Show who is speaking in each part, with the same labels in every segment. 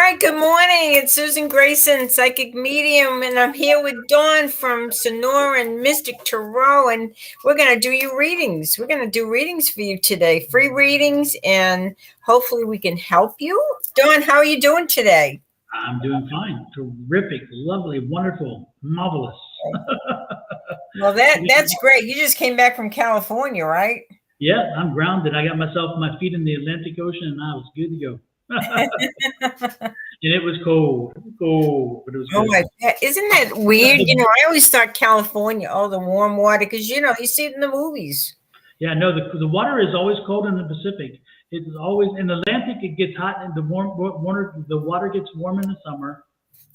Speaker 1: right, good morning. It's Susan Grayson, psychic medium, and I'm here with Dawn from Sonoran Mystic Tarot, and we're going to do you readings. We're going to do readings for you today, free readings, and hopefully we can help you. Dawn, how are you doing today?
Speaker 2: I'm doing fine. Terrific, lovely, wonderful, marvelous.
Speaker 1: Well, that's great. You just came back from California, right?
Speaker 2: Yeah, I'm grounded. I got my feet in the Atlantic Ocean, and I was good to go. And it was cold, but it was good.
Speaker 1: Oh my, isn't that weird? I always thought California, the warm water, because you see it in the movies.
Speaker 2: Yeah, no, the water is always cold in the Pacific. It's always in the Atlantic. It gets hot, and the water gets warm in the summer.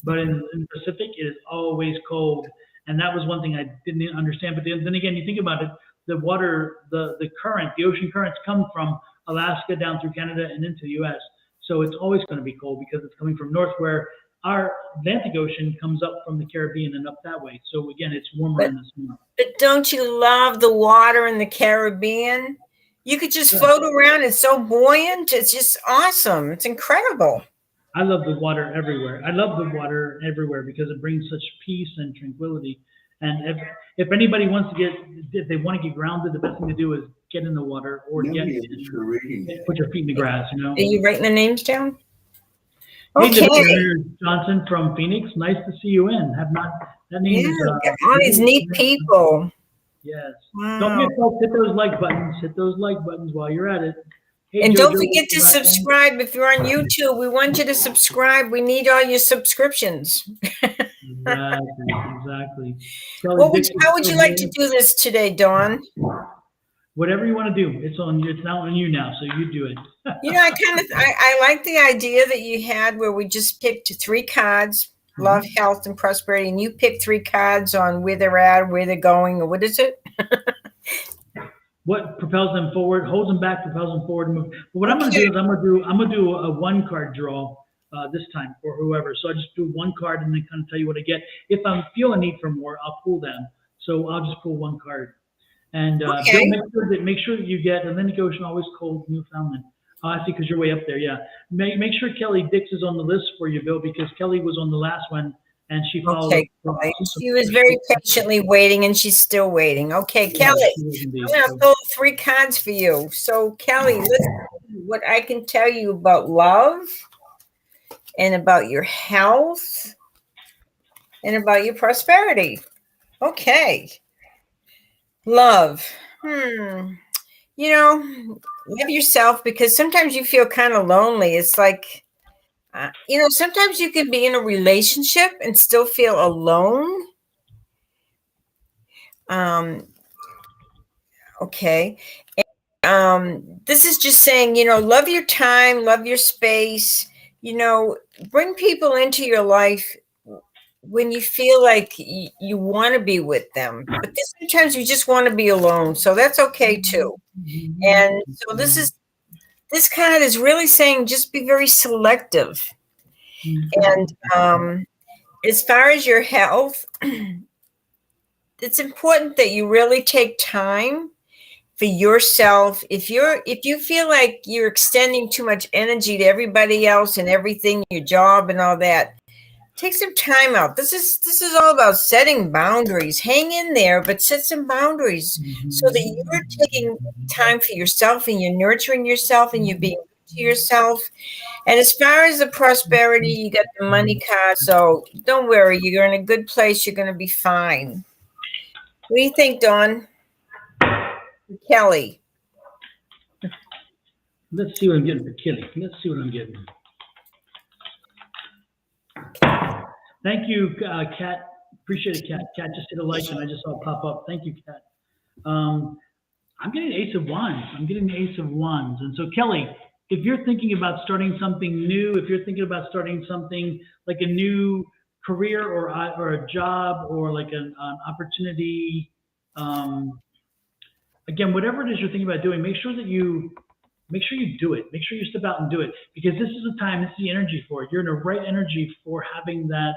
Speaker 2: But in the Pacific, it is always cold, and that was one thing I didn't understand. But then again, you think about it, the water, the ocean currents come from Alaska down through Canada and into the U.S. So it's always going to be cold because it's coming from north, where our Atlantic Ocean comes up from the Caribbean and up that way. So again, it's warmer in the summer.
Speaker 1: But don't you love the water in the Caribbean? You could just float around. It's so buoyant. It's just awesome. It's incredible.
Speaker 2: I love the water everywhere. I love the water everywhere because it brings such peace and tranquility. And if anybody wants to if they want to get grounded, the best thing to do is get in the water or put your feet in the grass.
Speaker 1: Are you writing the names down?
Speaker 2: Okay. Hey, Johnson from Phoenix. Nice to see you in. That name is
Speaker 1: all these neat people.
Speaker 2: Yes. Wow. Don't forget, folks, hit those like buttons. Hit those like buttons while you're at it. Hey,
Speaker 1: and don't forget to subscribe. If you're on YouTube, we want you to subscribe. We need all your subscriptions.
Speaker 2: Exactly.
Speaker 1: How would you like to do this today, Dawn?
Speaker 2: Whatever you want to do. It's now on you now, so you do it.
Speaker 1: I like the idea that you had where we just picked 3 cards, love, health, and prosperity, and you picked 3 cards on where they're at, where they're going, or what is it?
Speaker 2: What propels them forward, holds them back, propels them forward, and move. But what I'm going to do is I'm going to do a 1-card draw this time for whoever. So I just do 1 card and then kind of tell you what I get. If I feel a need for more, I'll pull them. So I'll just pull 1 card. And Bill, make sure that you get Atlantic Ocean, always cold, Newfoundland. I see, because you're way up there. Yeah. Make sure Kelly Dix is on the list for you, Bill, because Kelly was on the last one. And she followed.
Speaker 1: She was very patiently waiting, and she's still waiting. Okay, Kelly, I'm going to pull 3 cards for you. So, Kelly, listen to what I can tell you about love and about your health and about your prosperity. Okay. Love. Love yourself, because sometimes you feel kind of lonely. It's like, sometimes you can be in a relationship and still feel alone. Okay. And, this is just saying, love your time, love your space, bring people into your life when you feel like you want to be with them. But sometimes you just want to be alone. So that's okay too. And so this card is really saying just be very selective. And as far as your health, it's important that you really take time for yourself. If you feel like you're extending too much energy to everybody else and everything, your job and all that, take some time out. This is all about setting boundaries. Hang in there, but set some boundaries so that you're taking time for yourself and you're nurturing yourself and you're being good to yourself. And as far as the prosperity, you got the money card, so don't worry. You're in a good place. You're going to be fine. What do you think, Dawn? Kelly.
Speaker 2: Let's see what I'm getting for Kelly. Let's see what I'm getting. Thank you, Kat. Appreciate it, Kat. Kat just hit a like, and I just saw it pop up. Thank you, Kat. I'm getting Ace of Wands. And so, Kelly, if you're thinking about starting something new, if you're thinking about starting something like a new career or a job or like an opportunity, again, whatever it is you're thinking about doing, make sure you do it. Make sure you step out and do it, because this is the time, this is the energy for it. You're in the right energy for having that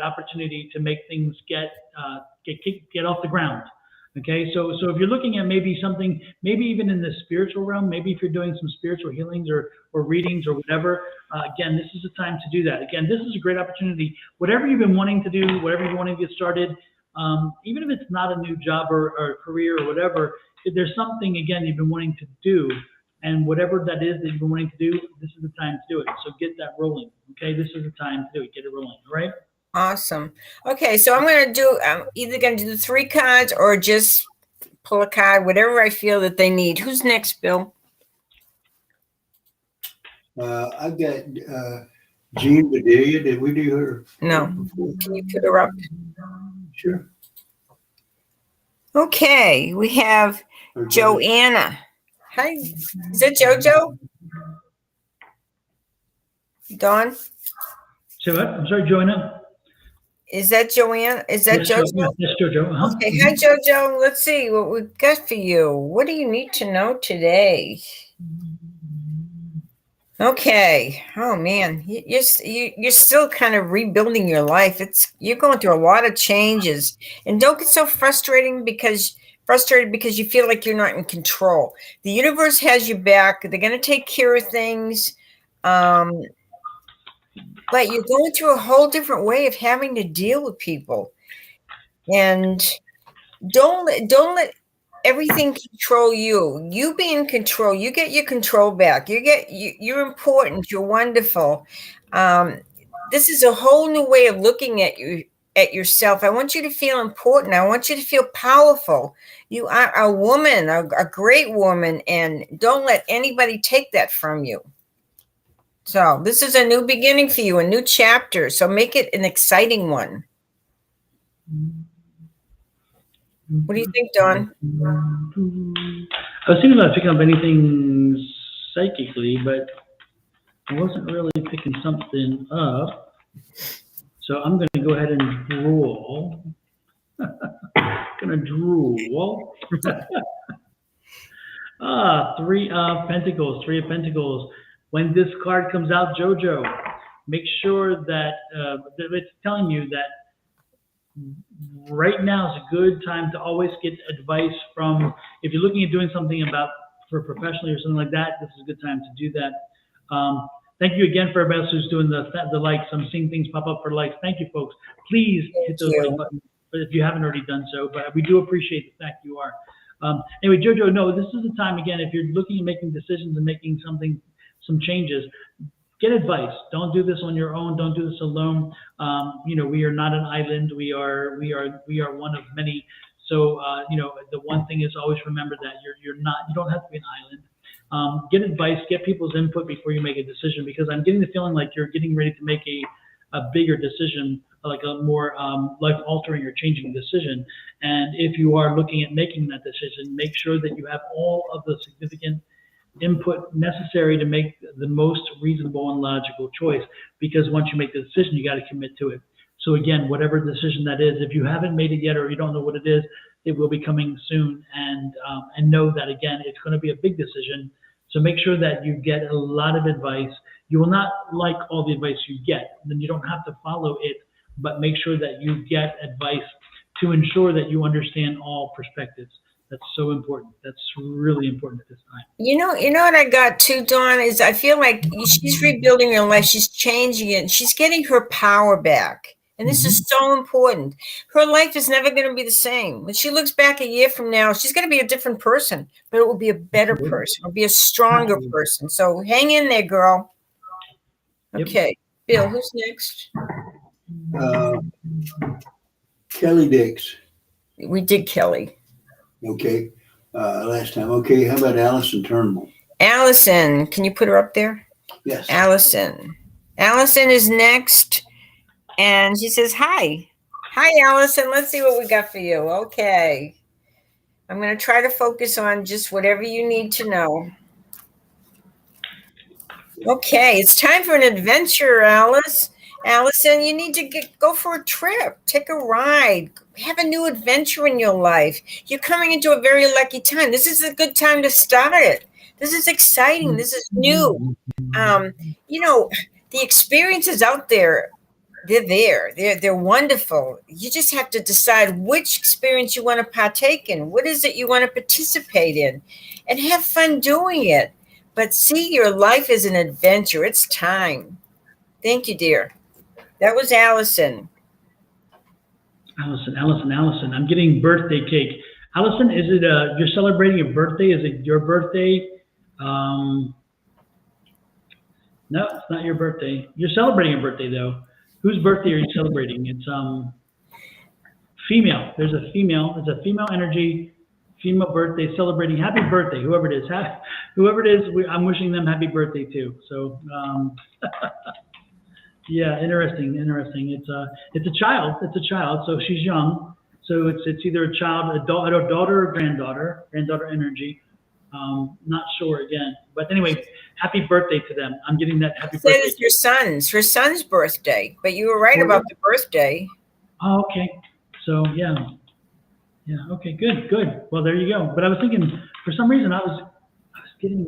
Speaker 2: opportunity to make things get off the ground. Okay, so if you're looking at maybe something, maybe even in the spiritual realm, maybe if you're doing some spiritual healings or readings or whatever, again, this is the time to do that. Again, this is a great opportunity. Whatever you've been wanting to do, whatever you're wanting to get started, even if it's not a new job or career or whatever, if there's something again you've been wanting to do, and whatever that is that you've been wanting to do, this is the time to do it. So get that rolling. Okay, this is the time to do it. Get it rolling. All right.
Speaker 1: Awesome. Okay, so I'm either going to do 3 cards or just pull a card, whatever I feel that they need. Who's next, Bill?
Speaker 3: I've got Jean Bedelia. Did we do her?
Speaker 1: No. Can you put her up?
Speaker 3: Sure.
Speaker 1: Okay, we have Joanna. Hi, is that JoJo? Dawn?
Speaker 2: So what? I'm sorry, Joanna.
Speaker 1: Is that Joanna? Is that JoJo?
Speaker 2: Yes, JoJo. Uh-huh.
Speaker 1: Okay, hi JoJo. Let's see what we've got for you. What do you need to know today? Okay. Oh man, you're still kind of rebuilding your life. You're going through a lot of changes, and don't get so frustrated because you feel like you're not in control. The universe has your back. They're going to take care of things. But you're going through a whole different way of having to deal with people, and don't let everything control you. You be in control. You get your control back. You're important. You're wonderful. This is a whole new way of looking at yourself. I want you to feel important. I want you to feel powerful. You are a woman, a great woman, and don't let anybody take that from you. So this is a new beginning for you, a new chapter. So make it an exciting one. What do you think, Don?
Speaker 2: I was thinking about picking up anything psychically, but I wasn't really picking something up. So I'm going to go ahead and draw. Gonna drool. Three of Pentacles. Three of Pentacles. When this card comes out, JoJo, make sure that it's telling you that right now is a good time to always get advice from, if you're looking at doing something for professionally or something like that, this is a good time to do that. Thank you again for everybody else who's doing the likes. I'm seeing things pop up for likes. Thank you, folks. Please hit those like buttons if you haven't already done so, but we do appreciate the fact you are. Anyway, JoJo, no, this is the time again, if you're looking at making decisions and making some changes, get advice. Don't do this on your own. Don't do this alone. We are not an island. We are one of many. So, the one thing is always remember that you don't have to be an island. Get advice, get people's input before you make a decision, because I'm getting the feeling like you're getting ready to make a bigger decision, like a more life-altering or changing decision. And if you are looking at making that decision, make sure that you have all of the significant input necessary to make the most reasonable and logical choice, because once you make the decision, you got to commit to it. So again, whatever decision that is, if you haven't made it yet or you don't know what it is, it will be coming soon. And know that, again, it's going to be a big decision. So make sure that you get a lot of advice. You will not like all the advice you get, then you don't have to follow it, but make sure that you get advice to ensure that you understand all perspectives. That's so important. That's really important at this time.
Speaker 1: You know what I got too, Dawn, is I feel like she's rebuilding her life. She's changing it. She's getting her power back. And this is so important. Her life is never going to be the same. When she looks back a year from now, she's going to be a different person, but it will be a better person. It'll be a stronger person. So hang in there, girl. Okay. Bill, who's next?
Speaker 3: Kelly Dix.
Speaker 1: We did Kelly.
Speaker 3: Okay. Last time. Okay. How about Allison Turnbull?
Speaker 1: Allison, can you put her up there?
Speaker 3: Yes.
Speaker 1: Allison is next. And she says, hi. Hi, Allison. Let's see what we got for you. Okay. I'm going to try to focus on just whatever you need to know. Okay. It's time for an adventure, Alice. Allison, you need to go for a trip. Take a ride. Have a new adventure in your life. You're coming into a very lucky time. This is a good time to start it. This is exciting. This is new. The experiences out there They're there. They're wonderful. You just have to decide which experience you want to partake in. What is it you want to participate in? And have fun doing it. But see your life as an adventure. It's time. Thank you, dear. That was Allison.
Speaker 2: Allison. I'm getting birthday cake. Allison, is it you're celebrating a birthday? Is it your birthday? Um, no, it's not your birthday. You're celebrating a birthday though. Whose birthday are you celebrating? It's female. There's a female. It's a female energy, female birthday celebrating. Happy birthday, whoever it is. Whoever it is, I'm wishing them happy birthday too. So yeah, interesting. It's a child. It's a child. So she's young. So it's either a child, a daughter or granddaughter energy. Not sure again. But anyway, happy birthday to them. I'm getting that happy
Speaker 1: That
Speaker 2: birthday.
Speaker 1: is her son's birthday. But you were right about the birthday.
Speaker 2: Oh, okay. So yeah. Okay. Good. Well, there you go. But I was thinking, for some reason, I was getting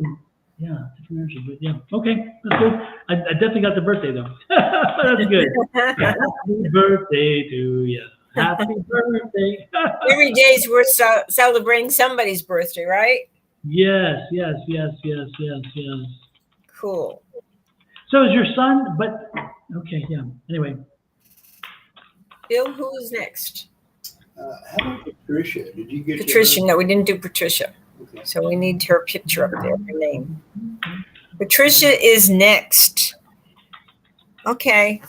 Speaker 2: different energy. But yeah. Okay. That's good. I definitely got the birthday though. That's good. Happy birthday to you. Happy birthday.
Speaker 1: Every day is worth celebrating somebody's birthday, right?
Speaker 2: Yes.
Speaker 1: Cool.
Speaker 2: So is your son? But okay. Yeah. Anyway.
Speaker 1: Bill, who is next?
Speaker 3: How about Patricia? Did you get
Speaker 1: Patricia? No, we didn't do Patricia.
Speaker 3: Okay.
Speaker 1: So we need her picture up there, her name. Patricia is next. Okay.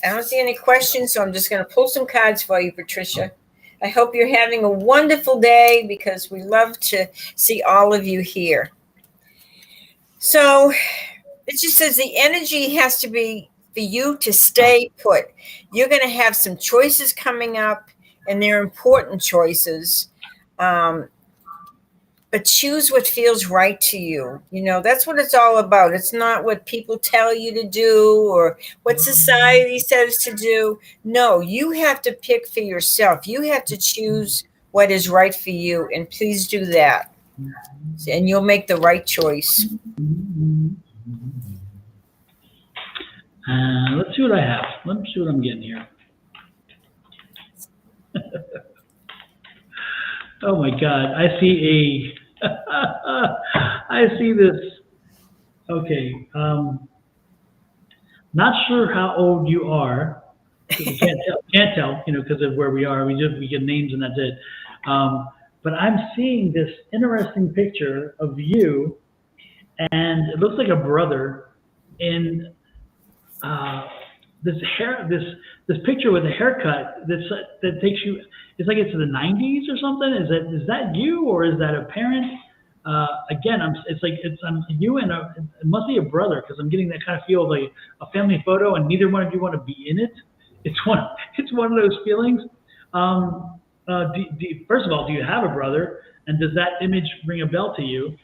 Speaker 1: I don't see any questions, so I'm just going to pull some cards for you, Patricia. I hope you're having a wonderful day because we love to see all of you here. So it just says the energy has to be for you to stay put. You're going to have some choices coming up, and they're important choices. But choose what feels right to you. You know, that's what it's all about. It's not what people tell you to do or what society says to do. No, you have to pick for yourself. You have to choose what is right for you. And please do that. And you'll make the right choice.
Speaker 2: Let's see what I have. Let me see what I'm getting here. Oh my God, I see I see this. Okay, not sure how old you are. We can't tell, you know, because of where we are. We get names and that's it. But I'm seeing this interesting picture of you, and it looks like a brother in this picture with a haircut that takes you. It's like it's in the 90s or something. Is that you or is that a parent? Again, it's you and it must be a brother because I'm getting that kind of feel of like a family photo and neither one of you want to be in it. It's one of those feelings. First of all, do you have a brother? And does that image ring a bell to you?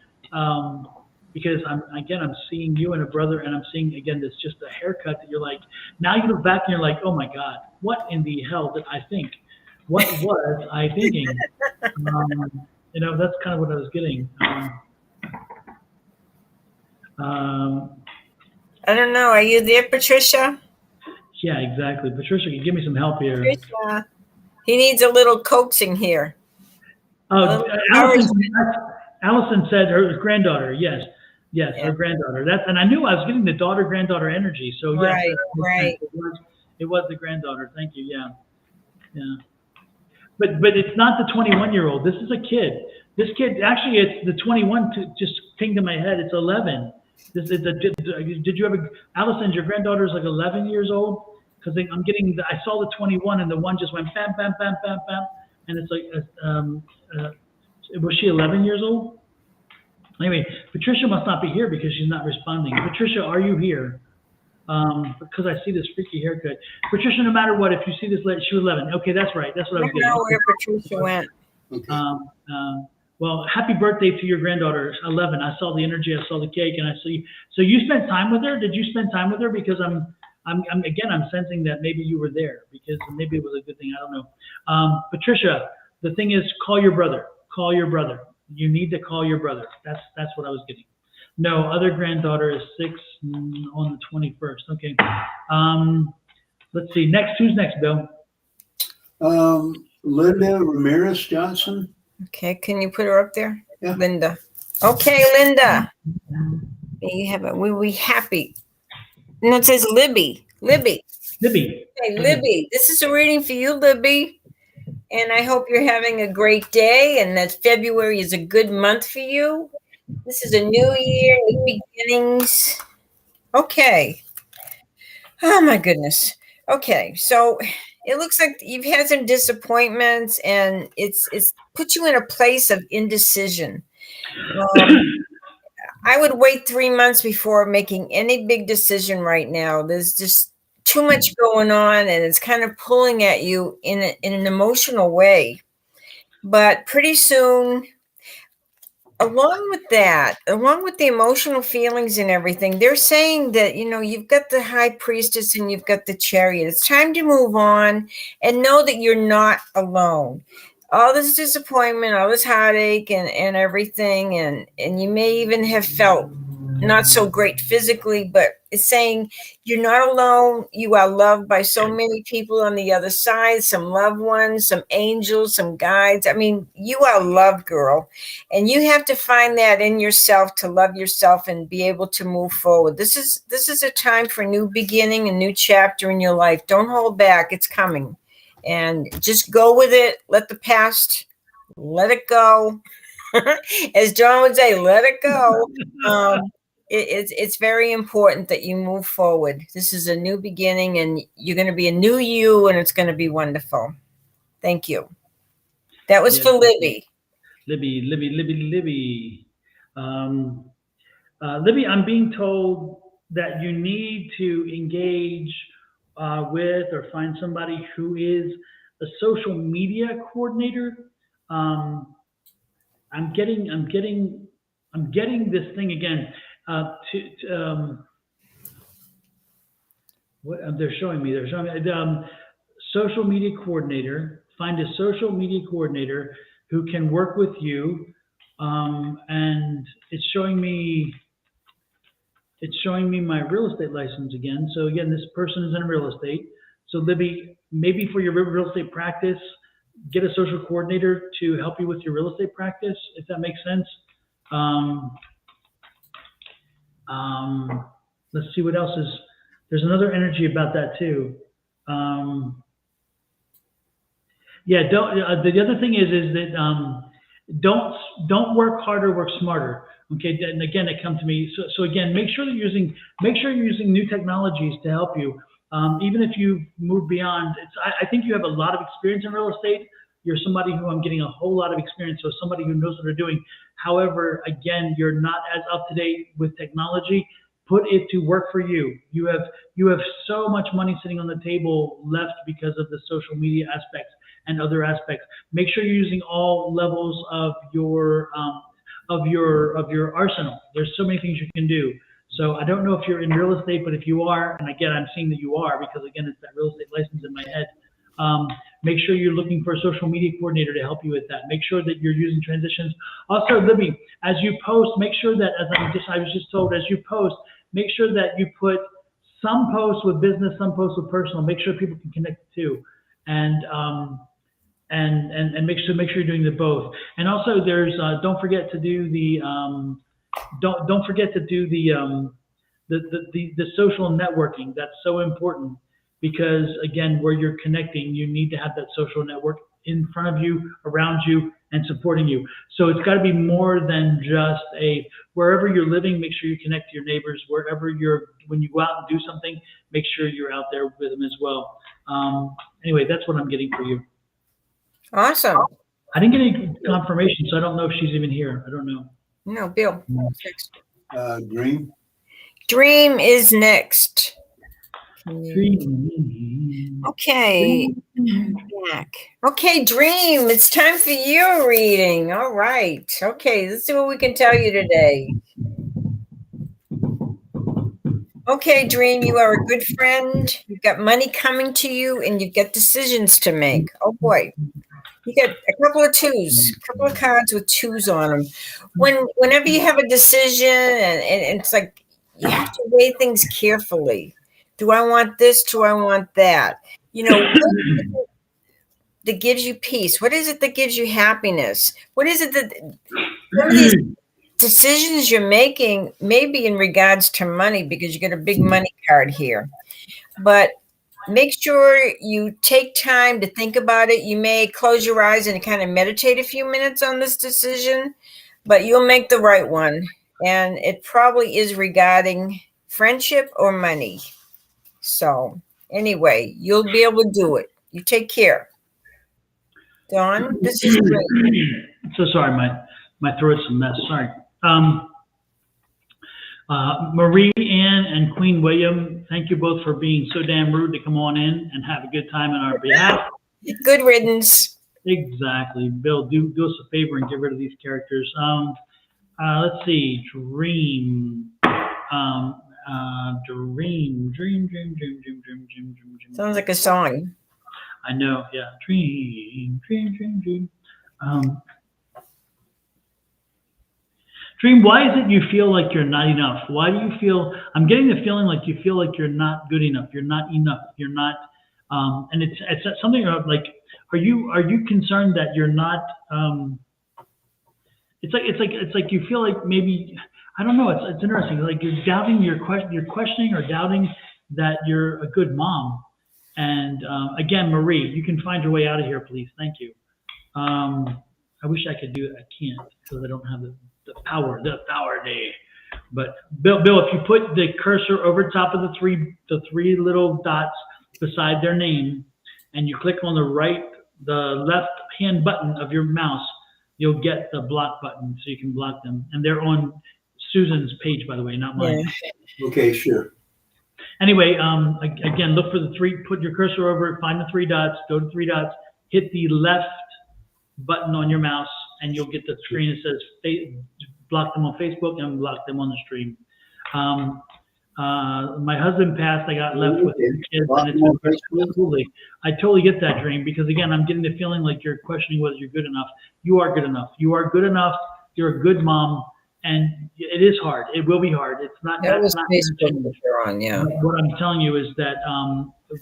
Speaker 2: Because I'm seeing you and a brother, and I'm seeing again this just a haircut that you're like. Now you look back and you're like, oh my God, what in the hell did I think? What was I thinking? You know, that's kind of what I was getting.
Speaker 1: I don't know. Are you there, Patricia?
Speaker 2: Yeah, exactly. Patricia, can you give me some help here?
Speaker 1: Patricia. He needs a little coaxing here.
Speaker 2: Allison said her granddaughter. Yes, her granddaughter. And I knew I was getting the daughter-granddaughter energy. So yes,
Speaker 1: right.
Speaker 2: It was the granddaughter. Thank you. Yeah. But it's not the 21-year-old. This is a kid. This kid actually, it's the 21. Just pinged in my head. It's 11. Did you ever? Allison, your granddaughter's like 11 years old. Because I'm getting. I saw the 21, and the one just went bam, bam, bam, bam, bam, and it's like. Was she 11 years old? Anyway, Patricia must not be here because she's not responding. Patricia, are you here? Because I see this freaky haircut. Patricia, no matter what, if you see this, she was 11. Okay, that's right. That's what I was getting.
Speaker 1: I don't know where Patricia went.
Speaker 3: Okay.
Speaker 2: Well, happy birthday to your granddaughter, 11. I saw the energy. I saw the cake, and I see. So you spent time with her? Did you spend time with her? Because I'm sensing that maybe you were there because maybe it was a good thing. I don't know. Patricia, the thing is, call your brother. Call your brother. You need to call your brother. That's what I was getting. No, other granddaughter is 6 on the 21st. Okay. Let's see. Who's next, Bill?
Speaker 3: Linda Ramirez Johnson.
Speaker 1: Okay, can you put her up there?
Speaker 3: Yeah.
Speaker 1: Linda. Okay, Linda. We'll be happy. No, it says Libby. Libby.
Speaker 2: Libby.
Speaker 1: Hey, Libby. This is a reading for you, Libby. And I hope you're having a great day and that February is a good month for you. This is a new year, new beginnings. Okay. Oh, my goodness. Okay, so it looks like you've had some disappointments and it's put you in a place of indecision. I would wait 3 months before making any big decision right now. There's just too much going on and it's kind of pulling at you in an emotional way. But pretty soon, along with the emotional feelings and everything, they're saying that, you've got the high priestess and you've got the chariot. It's time to move on and know that you're not alone. All this disappointment, all this heartache and everything, and you may even have felt not so great physically, but it's saying you're not alone. You are loved by so many people on the other side, some loved ones, some angels, some guides. I mean, you are loved, girl. And you have to find that in yourself to love yourself and be able to move forward. This is a time for a new beginning, a new chapter in your life. Don't hold back. It's coming. And just go with it. Let the past, let it go. As John would say, let it go. It's very important that you move forward. This is a new beginning and you're going to be a new you and it's going to be wonderful. Thank you. That was for Libby.
Speaker 2: Libby. Libby, I'm being told that you need to engage with or find somebody who is a social media coordinator. I'm getting this thing again. What they're showing me. Social media coordinator. Find a social media coordinator who can work with you, and it's showing me my real estate license again. So again, this person is in real estate. So Libby, maybe for your real estate practice, get a social coordinator to help you with your real estate practice, if that makes sense. Let's see what else is. There's another energy about that too. The other thing is that don't work harder, work smarter. Okay, and again, it comes to me. So again, make sure you're using new technologies to help you. Even if you've moved beyond, I think you have a lot of experience in real estate. You're somebody who I'm getting a whole lot of experience, so somebody who knows what they're doing. However, again, you're not as up to date with technology. Put it to work for you. You have so much money sitting on the table left because of the social media aspects and other aspects. Make sure you're using all levels of your arsenal. There's so many things you can do. So I don't know if you're in real estate, but if you are, and again, I'm seeing that you are because again, it's that real estate license in my head. Make sure you're looking for a social media coordinator to help you with that. Make sure that you're using transitions. Also, Libby, as you post, make sure that I was just told, as you post, make sure that you put some posts with business, some posts with personal. Make sure people can connect the two, and make sure you're doing the both. And also, there's don't forget to do the the social networking. That's so important. Because again, where you're connecting, you need to have that social network in front of you, around you, and supporting you. So it's got to be more than just wherever you're living, make sure you connect to your neighbors. When you go out and do something, make sure you're out there with them as well. Anyway, that's what I'm getting for you.
Speaker 1: Awesome.
Speaker 2: I didn't get any confirmation, so I don't know if she's even here. I don't know.
Speaker 1: No, Bill.
Speaker 3: Dream.
Speaker 1: Dream is next. Okay. Back. Okay, Dream, it's time for your reading. All right. Okay, let's see what we can tell you today. Okay, Dream, you are a good friend. You've got money coming to you and you've got decisions to make. Oh boy. You got a couple of twos, a couple of cards with twos on them. Whenever you have a decision and it's like you have to weigh things carefully. Do I want this? Do I want that? You know, what that gives you peace? What is it that gives you happiness? What is it that some of these decisions you're making may be in regards to money because you get a big money card here, but make sure you take time to think about it. You may close your eyes and kind of meditate a few minutes on this decision, but you'll make the right one. And it probably is regarding friendship or money. So, anyway, you'll be able to do it. You take care. Dawn, this is great.
Speaker 2: So sorry, my throat's a mess. Sorry. Marie Ann and Queen William, thank you both for being so damn rude to come on in and have a good time on our behalf.
Speaker 1: Good riddance.
Speaker 2: Exactly. Bill, do us a favor and get rid of these characters. Let's see. Dream. Dream.
Speaker 1: Sounds like a song.
Speaker 2: I know, yeah. Dream. Dream, why is it you feel like you're not enough? Why do you feel, I'm getting the feeling like you feel like you're not good enough. You're not enough. You're not, and it's something like, are you concerned that you're not, it's like you feel like maybe, I don't know, it's interesting. Like you're doubting you're questioning or doubting that you're a good mom. And again, Marie, you can find your way out of here, please. Thank you. I wish I could do it. I can't because I don't have the power day. But Bill, if you put the cursor over top of the three little dots beside their name, and you click on the left hand button of your mouse, you'll get the block button so you can block them. And they're on Susan's page, by the way, not mine.
Speaker 3: Yeah. Okay, sure.
Speaker 2: Anyway, again, look for the three, put your cursor over it, find the three dots, go to three dots, hit the left button on your mouse, and you'll get the screen that says block them on Facebook and block them on the stream. My husband passed, I got left with the kids, and it's I totally get that, Dream, because again, I'm getting the feeling like you're questioning whether you're good enough. You are good enough. You are good enough. You're a good mom. And it is hard. It will be hard. It's not.
Speaker 1: That was Facebook you're on, yeah.
Speaker 2: What I'm telling you is that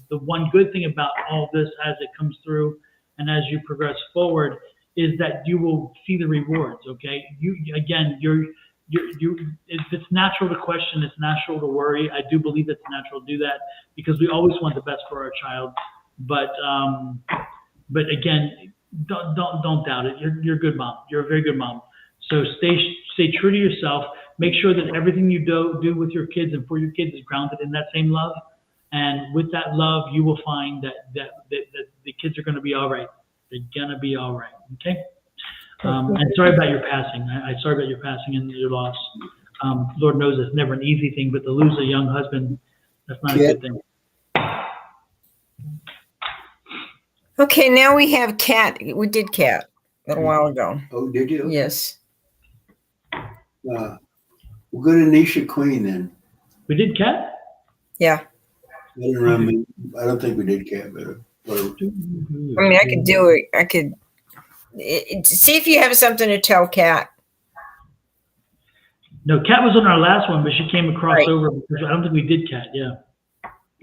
Speaker 2: the one good thing about all this, as it comes through, and as you progress forward, is that you will see the rewards. Okay. It's natural to question. It's natural to worry. I do believe it's natural to do that because we always want the best for our child. But again, don't doubt it. You're a good mom. You're a very good mom. So stay true to yourself. Make sure that everything you do with your kids and for your kids is grounded in that same love. And with that love, you will find that the kids are going to be all right. They're going to be all right. Okay? And sorry about your passing. I'm sorry about your passing and your loss. Lord knows it's never an easy thing, but to lose a young husband, that's not a good thing.
Speaker 1: Okay, now we have Kat. We did Kat a little while ago.
Speaker 3: Oh, did you?
Speaker 1: Yes.
Speaker 3: We'll go to Nisha Queen then.
Speaker 2: We did Kat?
Speaker 1: Yeah.
Speaker 3: I don't remember. I don't think we did Kat, but whatever.
Speaker 1: I mean, I could do it. I could see if you have something to tell Kat.
Speaker 2: No, Kat was on our last one, but she came across over because I don't think we did Kat. Yeah.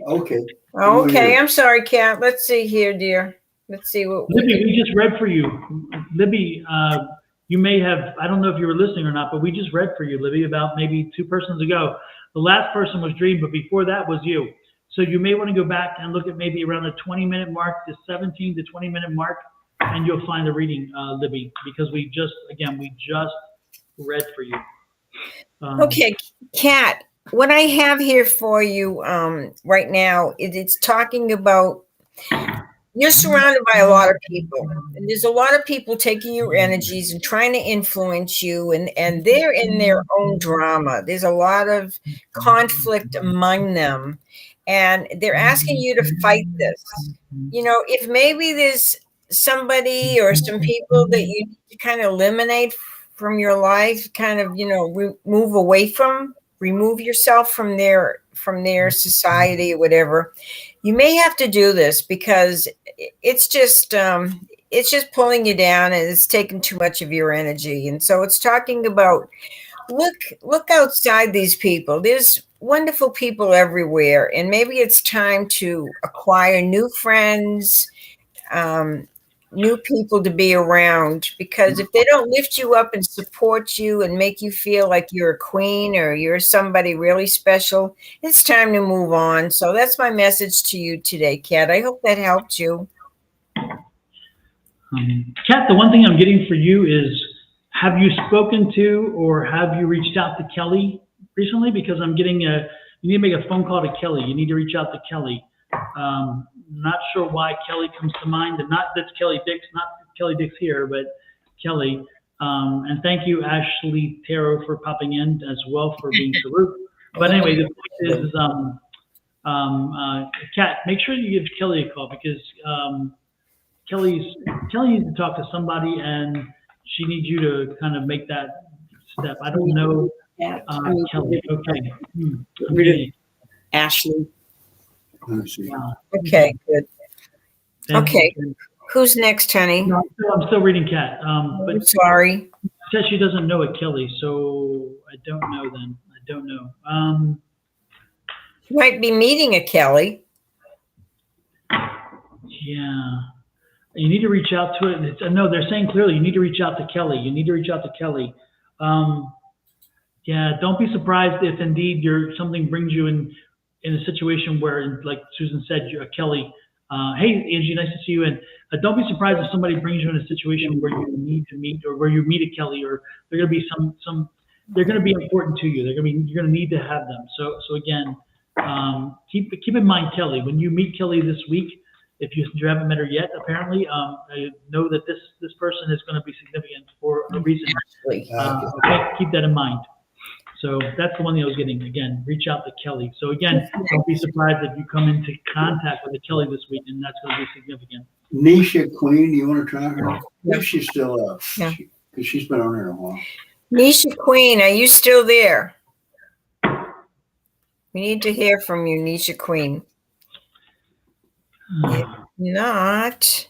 Speaker 3: Okay.
Speaker 1: Okay, I'm sorry, Kat. Let's see here, dear. Let's see what.
Speaker 2: Libby, we just read for you. Libby, you may have, I don't know if you were listening or not, but we just read for you, Libby, about maybe 2 persons ago. The last person was Dream, but before that was you. So you may want to go back and look at maybe around the 20-minute mark, the 17 to 20-minute mark, and you'll find the reading, Libby, because we just read for you.
Speaker 1: Okay, Kat, what I have here for you right now, it's talking about you're surrounded by a lot of people. And there's a lot of people taking your energies and trying to influence you, and they're in their own drama. There's a lot of conflict among them, and they're asking you to fight this. You know, if maybe there's somebody or some people that you kind of eliminate from your life, kind of, you know, move away from, remove yourself from their society or whatever, you may have to do this because it's just pulling you down and it's taking too much of your energy. And so it's talking about look outside these people. There's wonderful people everywhere, and maybe it's time to acquire new friends, um, new people to be around, because if they don't lift you up and support you and make you feel like you're a queen or you're somebody really special, it's time to move on. So that's my message to you today, Kat. I hope that helped you.
Speaker 2: Kat, the one thing I'm getting for you is, have you spoken to or have you reached out to Kelly recently? Because I'm getting you need to make a phone call to Kelly. You need to reach out to Kelly. Not sure why Kelly comes to mind, and not that's Kelly Dix, not Kelly Dix here, but Kelly. And thank you, Ashley Tarot, for popping in as well, for being so rude. But anyway, the point is, Kat, make sure you give Kelly a call, because Kelly needs to talk to somebody, and she needs you to kind of make that step. I don't know, Kelly. Okay. Okay.
Speaker 1: Ashley.
Speaker 3: Let's see.
Speaker 1: Okay, good.
Speaker 2: Thank
Speaker 1: Okay.
Speaker 2: you.
Speaker 1: Who's next, honey?
Speaker 2: No, I'm still reading Kat. But
Speaker 1: I'm sorry.
Speaker 2: she says she doesn't know a Kelly, so I don't know then. I don't know.
Speaker 1: You might be meeting a Kelly.
Speaker 2: Yeah. You need to reach out to it. No, they're saying clearly you need to reach out to Kelly. You need to reach out to Kelly. Yeah, don't be surprised if indeed something brings you in a situation where, like Susan said, you're Kelly. Hey, Angie, nice to see you. And don't be surprised if somebody brings you in a situation where you need to meet, or where you meet a Kelly, or they're going to be they're going to be important to you. You're going to need to have them. So again, keep in mind Kelly when you meet Kelly this week. If you haven't met her yet, apparently, know that this person is going to be significant for a reason. Okay, keep that in mind. So that's the one that I was getting. Again, reach out to Kelly. So again, don't be surprised if you come into contact with a Kelly this week, and that's going to be significant.
Speaker 3: Nisha Queen, you want to try her? If she's still up.
Speaker 1: Yeah.
Speaker 3: Because she's been on there a while.
Speaker 1: Nisha Queen, are you still there? We need to hear from you, Nisha Queen. If not,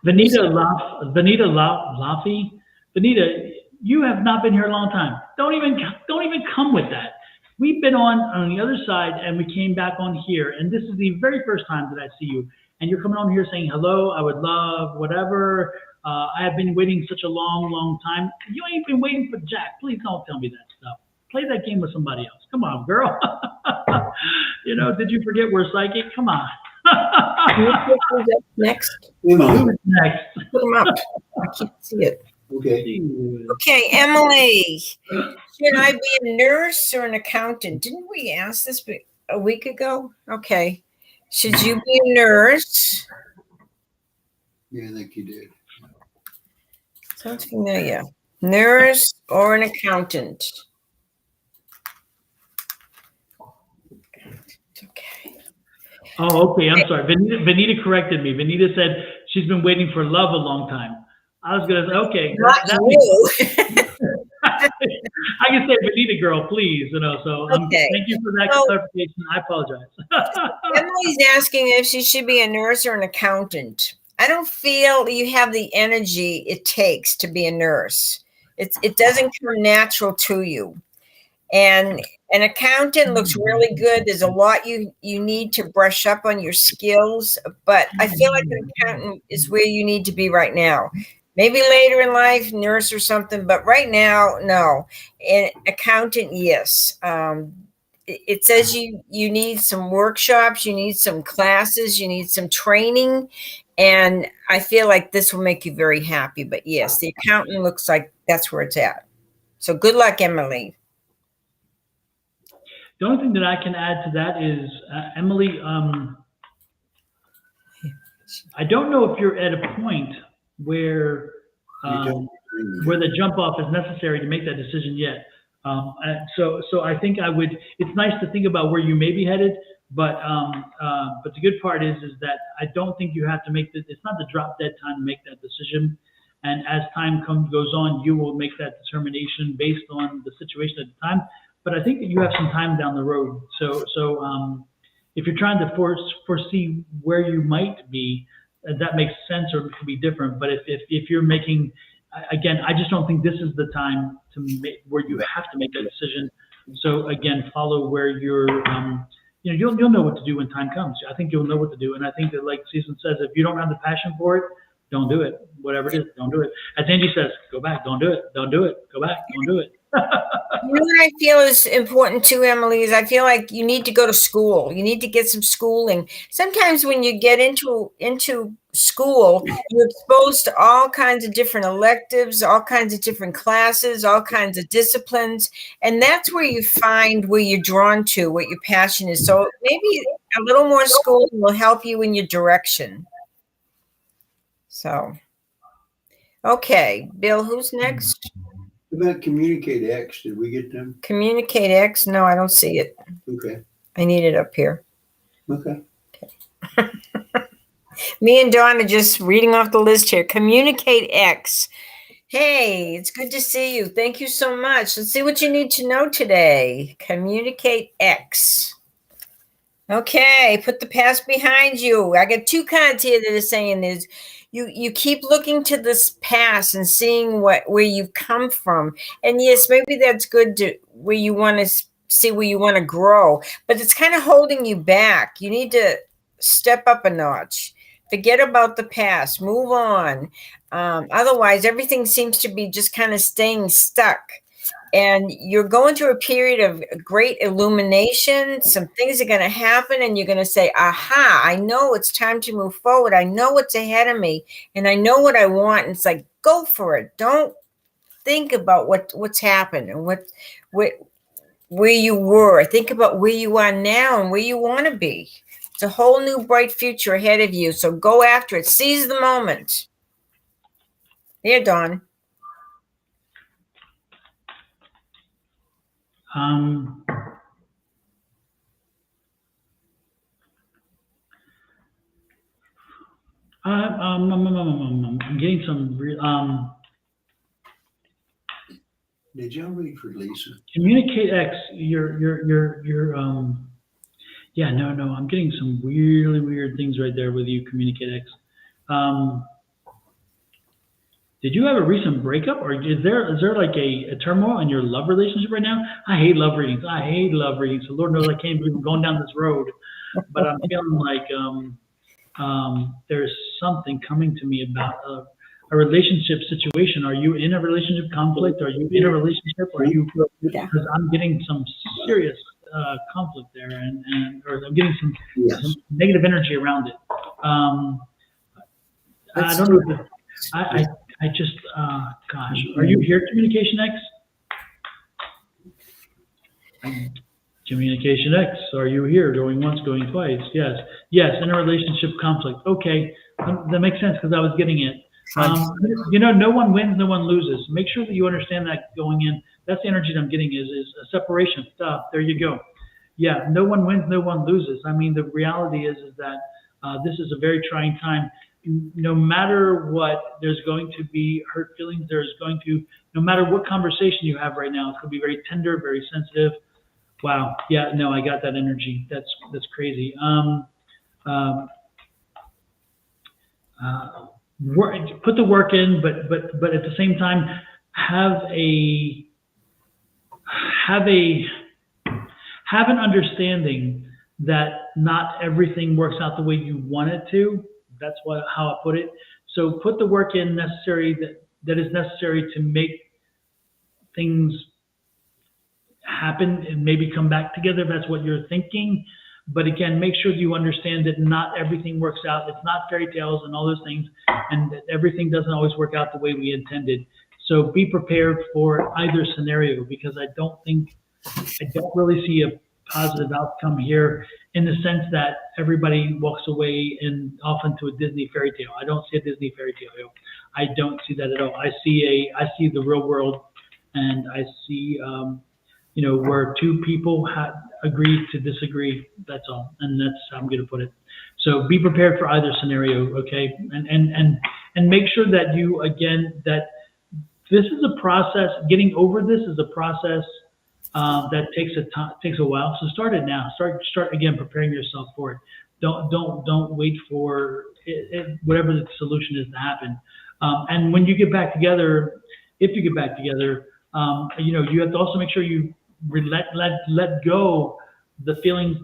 Speaker 2: Vanita Laffy. Vanita, you have not been here a long time. Don't even come with that. We've been on the other side, and we came back on here, and this is the very first time that I see you, and you're coming on here saying hello. I would love whatever. I have been waiting such a long time. You ain't been waiting for Jack. Please don't tell me that stuff. Play that game with somebody else. Come on, girl. Did you forget we're psychic? Come on.
Speaker 1: who's up next?
Speaker 2: Who's next?
Speaker 1: Put them up. I can't see it.
Speaker 3: Okay.
Speaker 1: Okay, Emily. Should I be a nurse or an accountant? Didn't we ask this a week ago? Okay. Should you be a nurse?
Speaker 3: Yeah, I think you did.
Speaker 1: Sounds familiar. Nurse or an accountant? Okay.
Speaker 2: Oh, okay. I'm sorry. Vanita corrected me. Vanita said she's been waiting for love a long time. I was going to say, okay. I can say Vanita girl, please. So
Speaker 1: Okay.
Speaker 2: Thank you for that clarification. I apologize.
Speaker 1: Emily's asking if she should be a nurse or an accountant. I don't feel you have the energy it takes to be a nurse. It doesn't come natural to you. And an accountant looks really good. There's a lot you need to brush up on your skills, but I feel like an accountant is where you need to be right now. Maybe later in life, nurse or something, but right now, no. An accountant, yes. It says you need some workshops, you need some classes, you need some training, and I feel like this will make you very happy. But yes, the accountant looks like that's where it's at. So good luck, Emily.
Speaker 2: The only thing that I can add to that is, Emily, I don't know if you're at a point where the jump off is necessary to make that decision yet. So I think it's nice to think about where you may be headed, but the good part is that I don't think you have to it's not the drop dead time to make that decision. And as time goes on, you will make that determination based on the situation at the time. But I think that you have some time down the road. So if you're trying to foresee where you might be, that makes sense, or it could be different. But if you're making again, I just don't think this is the time to make where you have to make a decision. So again, follow where you're. You'll know what to do when time comes. I think you'll know what to do, and I think that, like Susan says, if you don't have the passion for it, don't do it. Whatever it is, don't do it. As Angie says, go back. Don't do it. Don't do it. Go back. Don't do it.
Speaker 1: You know what I feel is important too, Emily, is I feel like you need to go to school. You need to get some schooling. Sometimes when you get into school, you're exposed to all kinds of different electives, all kinds of different classes, all kinds of disciplines. And that's where you find where you're drawn to, what your passion is. So maybe a little more schooling will help you in your direction. So, okay, Bill, who's next?
Speaker 3: About Communicate X, did we get them?
Speaker 1: Communicate X? No, I don't see it.
Speaker 3: Okay.
Speaker 1: I need it up here.
Speaker 3: Okay.
Speaker 1: Me and Dawn are just reading off the list here. Communicate X. Hey, it's good to see you. Thank you so much. Let's see what you need to know today. Communicate X. Okay, put the past behind you. I got two cards here that are saying is you keep looking to this past and seeing where you've come from. And yes, maybe that's good to where you want to see where you want to grow, but it's kind of holding you back. You need to step up a notch. Forget about the past. Move on. Otherwise, everything seems to be just kind of staying stuck. And you're going through a period of great illumination. Some things are going to happen and you're going to say, aha, I know it's time to move forward. I know what's ahead of me and I know what I want. And it's like, go for it. Don't think about what's happened and where you were. Think about where you are now and where you want to be. It's a whole new bright future ahead of you. So go after it. Seize the moment. There, Dawn.
Speaker 2: I'm getting some
Speaker 3: Did y'all read for Lisa?
Speaker 2: Communicate X. Yeah, no, I'm getting some really weird things right there with you, Communicate X. Did you have a recent breakup, or is there like a turmoil in your love relationship right now? I hate love readings. So Lord knows I can't believe I'm going down this road, but I'm feeling like there's something coming to me about a relationship situation. Are you in a relationship conflict? Are you in a relationship? Are you? Because I'm getting some serious conflict there, or I'm getting some negative energy around it. I don't know. I just, gosh, are you here, Communication X? Communication X, are you here? Going once, going twice. Yes, in a relationship conflict. Okay, that makes sense because I was getting it. No one wins, no one loses. Make sure that you understand that going in. That's the energy that I'm getting is a separation. Stop. There you go. Yeah, no one wins, no one loses. I mean, the reality is that this is a very trying time. No matter what, there's going to be hurt feelings. No matter what conversation you have right now, it's going to be very tender, very sensitive. Wow. Yeah, no, I got that energy. That's crazy. Put the work in, but at the same time, have an understanding that not everything works out the way you want it to. That's how I put it. So put the work in necessary that is necessary to make things happen and maybe come back together if that's what you're thinking. But again, make sure that you understand that not everything works out. It's not fairy tales and all those things, and that everything doesn't always work out the way we intended. So be prepared for either scenario, because I don't really see a positive outcome here, in the sense that everybody walks away and off into a Disney fairy tale. I don't see a Disney fairy tale. I don't see that at all. I see the real world, and I see where two people agree to disagree. That's all, and that's how I'm going to put it. So be prepared for either scenario, okay? And make sure that that this is a process. Getting over this is a process that takes a while. So start it now. Start again, preparing yourself for it. Don't wait for whatever the solution is to happen. And when you get back together, if you get back together, you have to also make sure you let go the feelings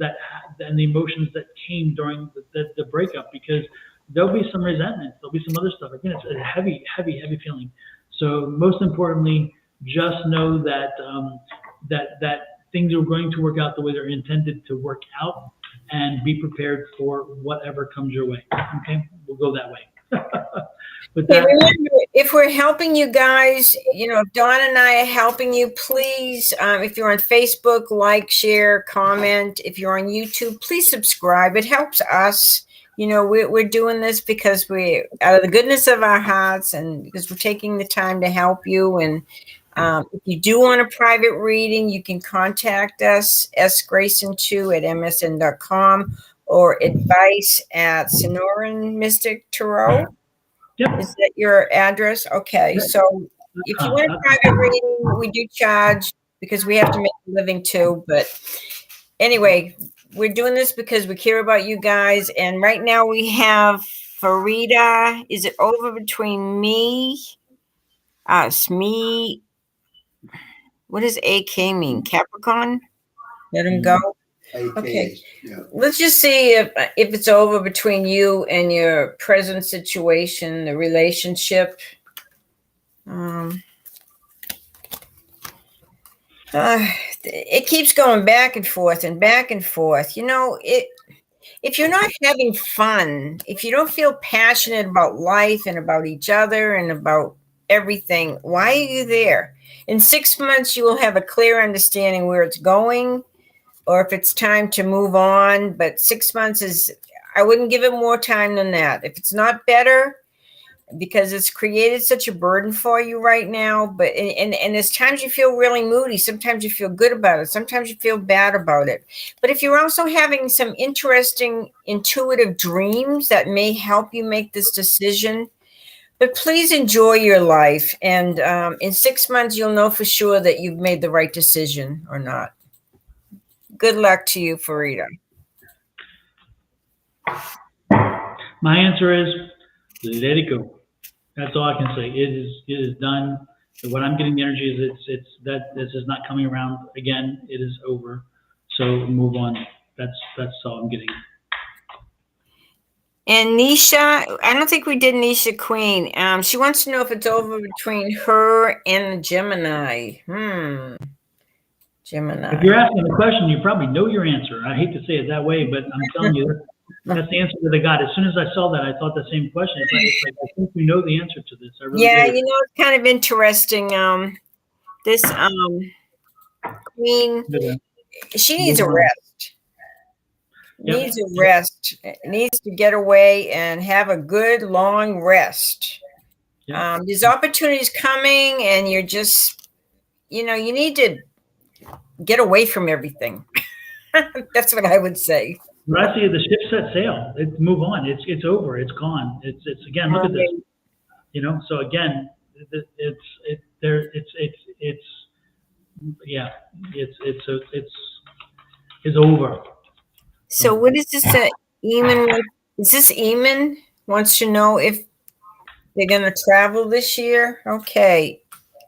Speaker 2: and the emotions that came during the breakup, because there'll be some resentment, there'll be some other stuff. Again, it's a heavy, heavy, heavy feeling. So most importantly, just know that that things are going to work out the way they're intended to work out, and be prepared for whatever comes your way. Okay, we'll go that way. With
Speaker 1: Hey,
Speaker 2: that,
Speaker 1: remember, if we're helping you guys, if Dawn and I are helping you, please, if you're on Facebook, like, share, comment. If you're on YouTube, please subscribe. It helps us. We're doing this because we, out of the goodness of our hearts, and because we're taking the time to help you. And if you do want a private reading, you can contact us, sgrayson2@msn.com, or advice at Sonoran Mystic Tarot.
Speaker 2: yep.
Speaker 1: Is that your address? Okay. So if you want a private reading, we do charge because we have to make a living too. But anyway, we're doing this because we care about you guys. And right now we have Farida. Is it over between us, me? What does AK mean? Capricorn? Let him go. Okay.
Speaker 3: Yeah.
Speaker 1: Let's just see if it's over between you and your present situation, the relationship. It keeps going back and forth and back and forth. If you're not having fun, if you don't feel passionate about life and about each other and about everything, why are you there? In 6 months, you will have a clear understanding where it's going, or if it's time to move on. But 6 months I wouldn't give it more time than that. If it's not better, because it's created such a burden for you right now. But and there's times you feel really moody. Sometimes you feel good about it. Sometimes you feel bad about it. But if you're also having some interesting intuitive dreams that may help you make this decision, but please enjoy your life. And in 6 months, you'll know for sure that you've made the right decision or not. Good luck to you, Farida.
Speaker 2: My answer is let it go. That's all I can say. It is done. What I'm getting the energy is it's that this is not coming around again. It is over. So move on. That's all I'm getting.
Speaker 1: And Nisha, I don't think we did Nisha Queen. She wants to know if it's over between her and the Gemini. Gemini.
Speaker 2: If you're asking the question, you probably know your answer. I hate to say it that way, but I'm telling you, that's the answer that I got. As soon as I saw that, I thought the same question. It's like I think we know the answer to this. I really
Speaker 1: Yeah,
Speaker 2: do.
Speaker 1: it's kind of interesting. This Queen, she needs a
Speaker 2: Move on.
Speaker 1: rest.
Speaker 2: Yep.
Speaker 1: Needs a rest. Needs to get away and have a good long rest.
Speaker 2: Yep.
Speaker 1: There's opportunities coming, and you're just, you need to get away from everything. That's what I would say.
Speaker 2: When I see the ship set sail, it's move on. It's over. It's gone. It's again. Look at this. So again, it's over.
Speaker 1: So what is this? Eamon, is this Eamon wants to know if they're going to travel this year? Okay.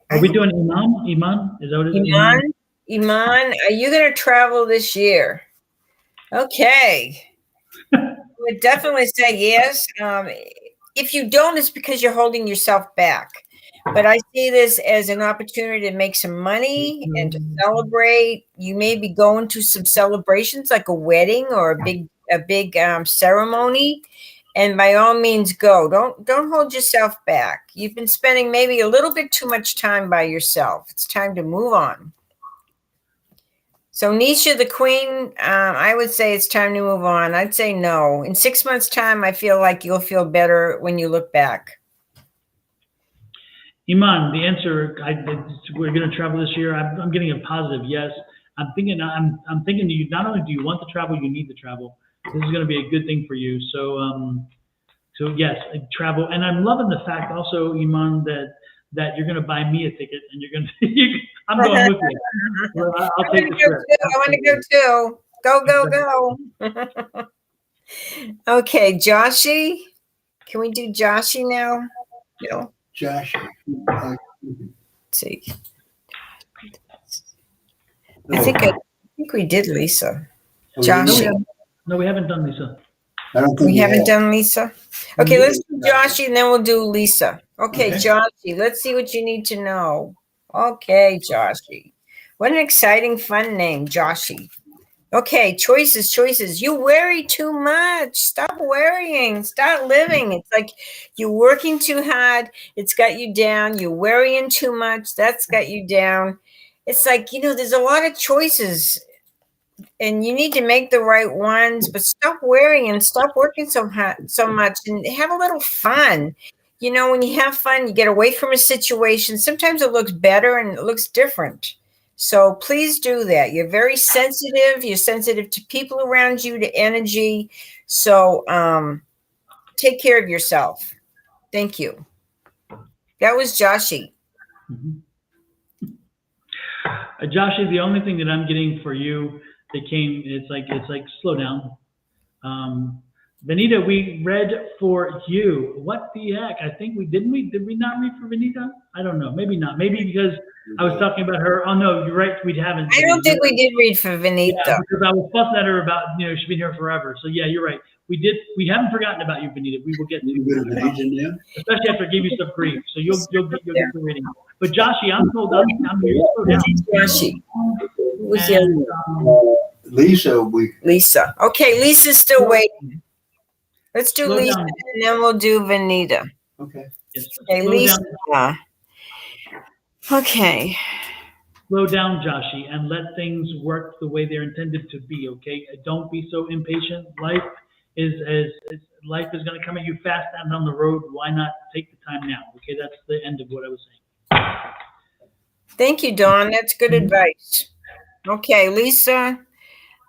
Speaker 2: Are we doing Iman? Iman? Is that what it is?
Speaker 1: Iman, are you going to travel this year? Okay. I would definitely say yes. If you don't, it's because you're holding yourself back. But I see this as an opportunity to make some money and to celebrate. You may be going to some celebrations like a wedding or a big ceremony. And by all means, go. Don't hold yourself back. You've been spending maybe a little bit too much time by yourself. It's time to move on. So Nisha, the Queen, I would say it's time to move on. I'd say no. In 6 months' time, I feel like you'll feel better when you look back.
Speaker 2: Iman, the answer, we're going to travel this year. I'm getting a positive yes. I'm thinking you not only do you want to travel, you need to travel. This is going to be a good thing for you. So yes, travel. And I'm loving the fact also, Iman, that you're going to buy me a ticket and you're going to. I'm going with you. Well, I'll take the trip.
Speaker 1: I want to go too. Go. Okay, Joshi. Can we do Joshi now? You know,
Speaker 3: Josh.
Speaker 1: let's see. I think we did Lisa.
Speaker 3: Oh,
Speaker 1: Josh.
Speaker 2: No,
Speaker 3: yeah.
Speaker 2: we haven't done Lisa.
Speaker 3: I don't think
Speaker 1: We haven't done Lisa. Okay,
Speaker 3: Mhm.
Speaker 1: let's do Joshy and then we'll do Lisa. Okay,
Speaker 3: Okay.
Speaker 1: Joshy, let's see what you need to know. Okay, Joshy. What an exciting, fun name, Joshy. Okay, choices. You worry too much. Stop worrying. Start living. It's like you're working too hard. It's got you down. You're worrying too much. That's got you down. It's like, there's a lot of choices and you need to make the right ones, but stop worrying and stop working so much and have a little fun. When you have fun, you get away from a situation. Sometimes it looks better and it looks different. So please do that. You're very sensitive. You're sensitive to people around you, to energy. So take care of yourself. Thank you. That was Joshy.
Speaker 2: Mm-hmm. Joshy, the only thing that I'm getting for you that came, it's like slow down. Benita, we read for you. What the heck? I think did we not read for Benita? I don't know. Maybe not. Maybe because I was talking about her. Oh no, you're right. We haven't.
Speaker 1: I don't think we did read for Benita.
Speaker 2: Yeah, because I was fussing at her about, she's been here forever. So yeah, you're right. We haven't forgotten about you, Benita. We will get to you. Especially after I gave you some grief. So you'll get the reading. But Joshy, I'm told I'm here to slow down.
Speaker 1: Joshy. Lisa. Okay, Lisa's still waiting. Let's do Lisa and then we'll do Vanita.
Speaker 3: Okay.
Speaker 2: Yes.
Speaker 1: Okay, Lisa. Okay.
Speaker 2: Slow down, Joshy, and let things work the way they're intended to be. Okay, don't be so impatient. Life is going to come at you fast and on the road. Why not take the time now? Okay, that's the end of what I was saying.
Speaker 1: Thank you, Dawn. That's good advice. Okay, Lisa.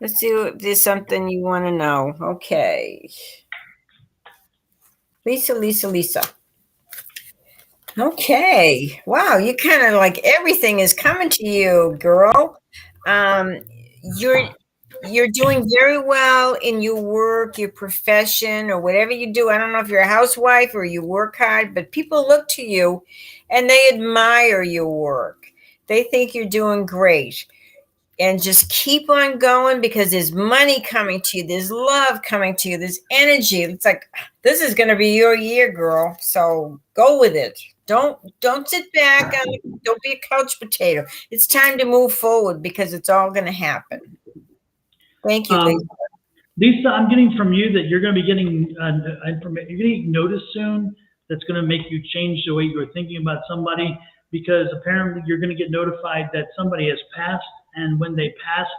Speaker 1: Let's see if there's something you want to know. Okay. Lisa. Okay. Wow, you kind of like everything is coming to you, girl. You're doing very well in your work, your profession, or whatever you do. I don't know if you're a housewife or you work hard, but people look to you and they admire your work. They think you're doing great. And just keep on going because there's money coming to you, there's love coming to you, there's energy. It's like this is going to be your year, girl. So go with it. Don't sit back. Don't be a couch potato. It's time to move forward because it's all going to happen. Thank you, Lisa.
Speaker 2: Lisa, I'm getting from you that you're going to be getting information. You're going to get notice soon that's going to make you change the way you're thinking about somebody, because apparently you're going to get notified that somebody has passed, and when they passed,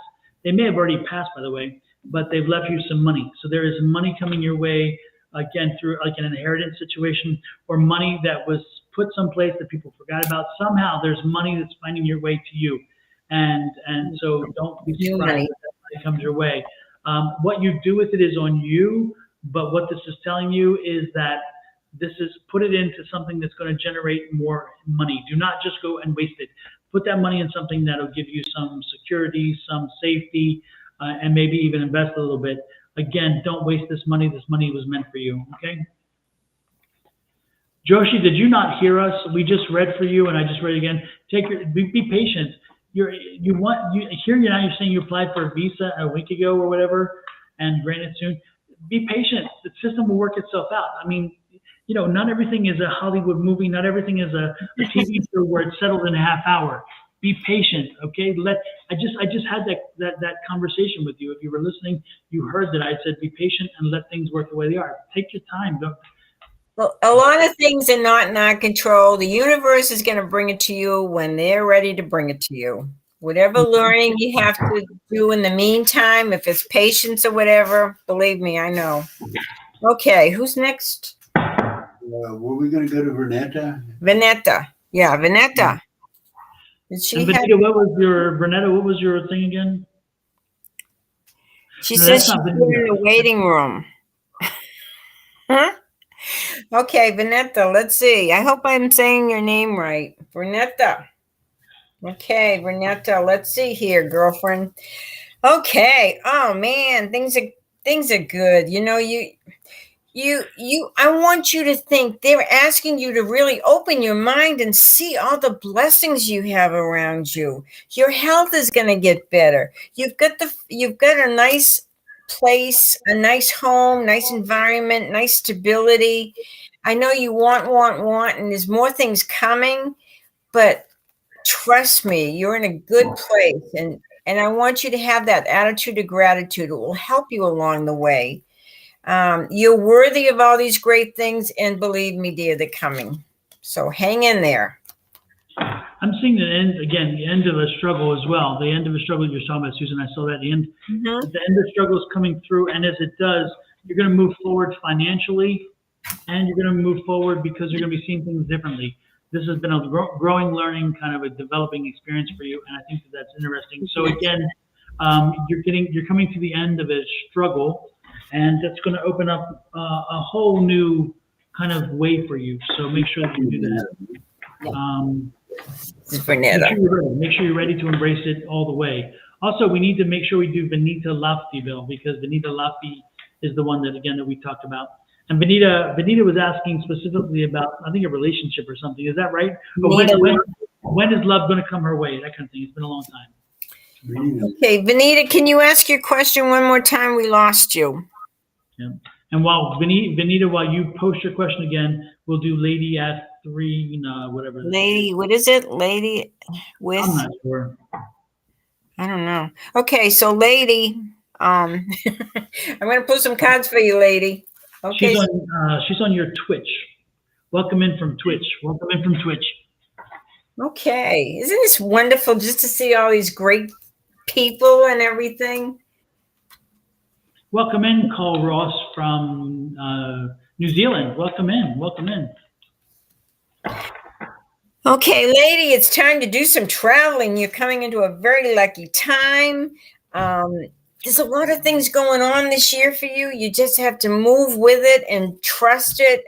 Speaker 2: they may have already passed, by the way, but they've left you some money. So there is money coming your way, again, through like an inheritance situation, or money that was put someplace that people forgot about. Somehow there's money that's finding your way to you. And so don't be surprised if that money comes your way. What you do with it is on you, but what this is telling you is that put it into something that's going to generate more money. Do not just go and waste it. Put that money in something that'll give you some security, some safety, and maybe even invest a little bit. Again, don't waste this money. This money was meant for you, okay? Joshi, did you not hear us? We just read for you, and I just read again. Be patient. Here now you're saying you applied for a visa a week ago or whatever, and granted soon. Be patient. The system will work itself out. I mean, not everything is a Hollywood movie. Not everything is a TV show where it's settled in a half hour. Be patient, okay? I just had that conversation with you. If you were listening, you heard that I said be patient and let things work the way they are. Take your time.
Speaker 1: Well, a lot of things are not in our control. The universe is going to bring it to you when they're ready to bring it to you. Whatever learning you have to do in the meantime, if it's patience or whatever, believe me, I know. Okay, who's next?
Speaker 3: Were we going to go to Vernetta?
Speaker 1: Vernetta. Yeah, Vernetta.
Speaker 2: Did she Benita, what was your thing again?
Speaker 1: She says she's in the waiting room. Huh? Okay, Vernetta, let's see. I hope I'm saying your name right. Vernetta. Okay, Vernetta, let's see here, girlfriend. Okay. Oh man, things are good. I want you to think they're asking you to really open your mind and see all the blessings you have around you. Your health is going to get better. You've got a nice place, a nice home, nice environment, nice stability. I know you want, and there's more things coming, but trust me, you're in a good place. And I want you to have that attitude of gratitude. It will help you along the way. You're worthy of all these great things, and believe me, dear, they're coming. So hang in there.
Speaker 2: I'm seeing the end of a struggle as well. The end of a struggle you're talking about, Susan. I saw that the end.
Speaker 1: Mm-hmm.
Speaker 2: The end of the struggle is coming through, and as it does, you're going to move forward financially, and you're going to move forward because you're going to be seeing things differently. This has been a growing, learning, kind of a developing experience for you, and I think that's interesting. So again, you're coming to the end of a struggle, and that's going to open up a whole new kind of way for you. So make sure that you do that. Make sure you're ready to embrace it all the way. Also, we need to make sure we do Benita Lafti, because Benita Lafti is the one that we talked about. And Benita was asking specifically about, I think, a relationship or something. Is that right? But when is love going to come her way? That kind of thing. It's been a long time.
Speaker 1: Okay, Benita, can you ask your question one more time? We lost you.
Speaker 2: Yeah. And while Benita, while you post your question again, we'll do Lady at 3, whatever.
Speaker 1: Lady, what is it? Lady with?
Speaker 2: I'm not sure.
Speaker 1: I don't know. Okay, so Lady, I'm going to pull some cards for you, Lady. Okay.
Speaker 2: She's on your Twitch. Welcome in from Twitch.
Speaker 1: Okay. Isn't this wonderful just to see all these great people and everything?
Speaker 2: Welcome in, Carl Ross from New Zealand. Welcome in.
Speaker 1: Okay, Lady, it's time to do some traveling. You're coming into a very lucky time. There's a lot of things going on this year for you. You just have to move with it and trust it.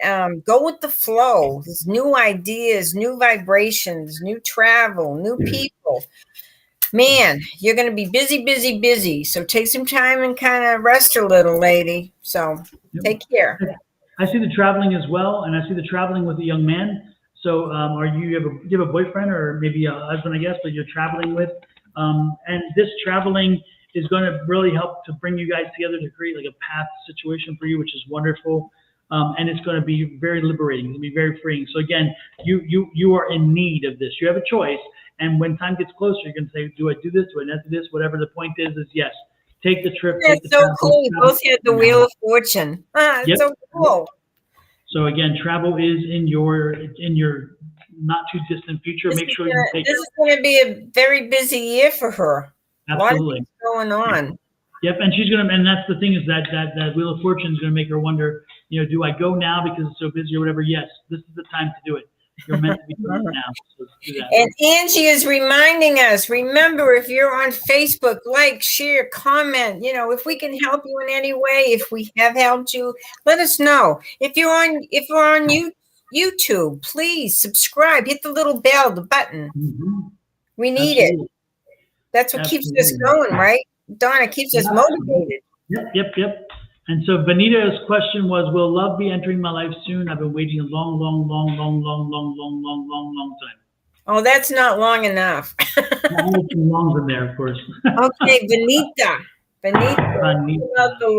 Speaker 1: Go with the flow. There's new ideas, new vibrations, new travel, new people. Man, you're going to be busy. So take some time and kind of rest a little, Lady. So take care.
Speaker 2: I see the traveling as well, and I see the traveling with a young man. So you have a boyfriend or maybe a husband, I guess, but you're traveling with. And this traveling is going to really help to bring you guys together to create like a path situation for you, which is wonderful. And it's going to be very liberating. It's going to be very freeing. So again, you are in need of this. You have a choice. And when time gets closer, you're going to say, do I do this? Do I not do this? Whatever the point is yes. Take the trip.
Speaker 1: That's so cool. You both had the Wheel of Fortune. It's so cool.
Speaker 2: So again, travel is in your not too distant future. Make sure you take.
Speaker 1: This is going to be a very busy year for her.
Speaker 2: Absolutely.
Speaker 1: A lot of things going on.
Speaker 2: Yep, and that's the thing is that Wheel of Fortune is going to make her wonder, do I go now because it's so busy or whatever? Yes, this is the time to do it. You're meant to be doing it now. So let's do that.
Speaker 1: And Angie is reminding us, remember, if you're on Facebook, like, share, comment, if we can help you in any way, if we have helped you, let us know. If you're on YouTube, please subscribe, hit the little bell, the button.
Speaker 2: Mm-hmm.
Speaker 1: We need it. That's what keeps us going, right? Donna, keeps us motivated.
Speaker 2: Yep. And so Benita's question was, will love be entering my life soon? I've been waiting a long time.
Speaker 1: Oh, that's not long enough.
Speaker 2: Longs in there, of course.
Speaker 1: Okay, Benita. About the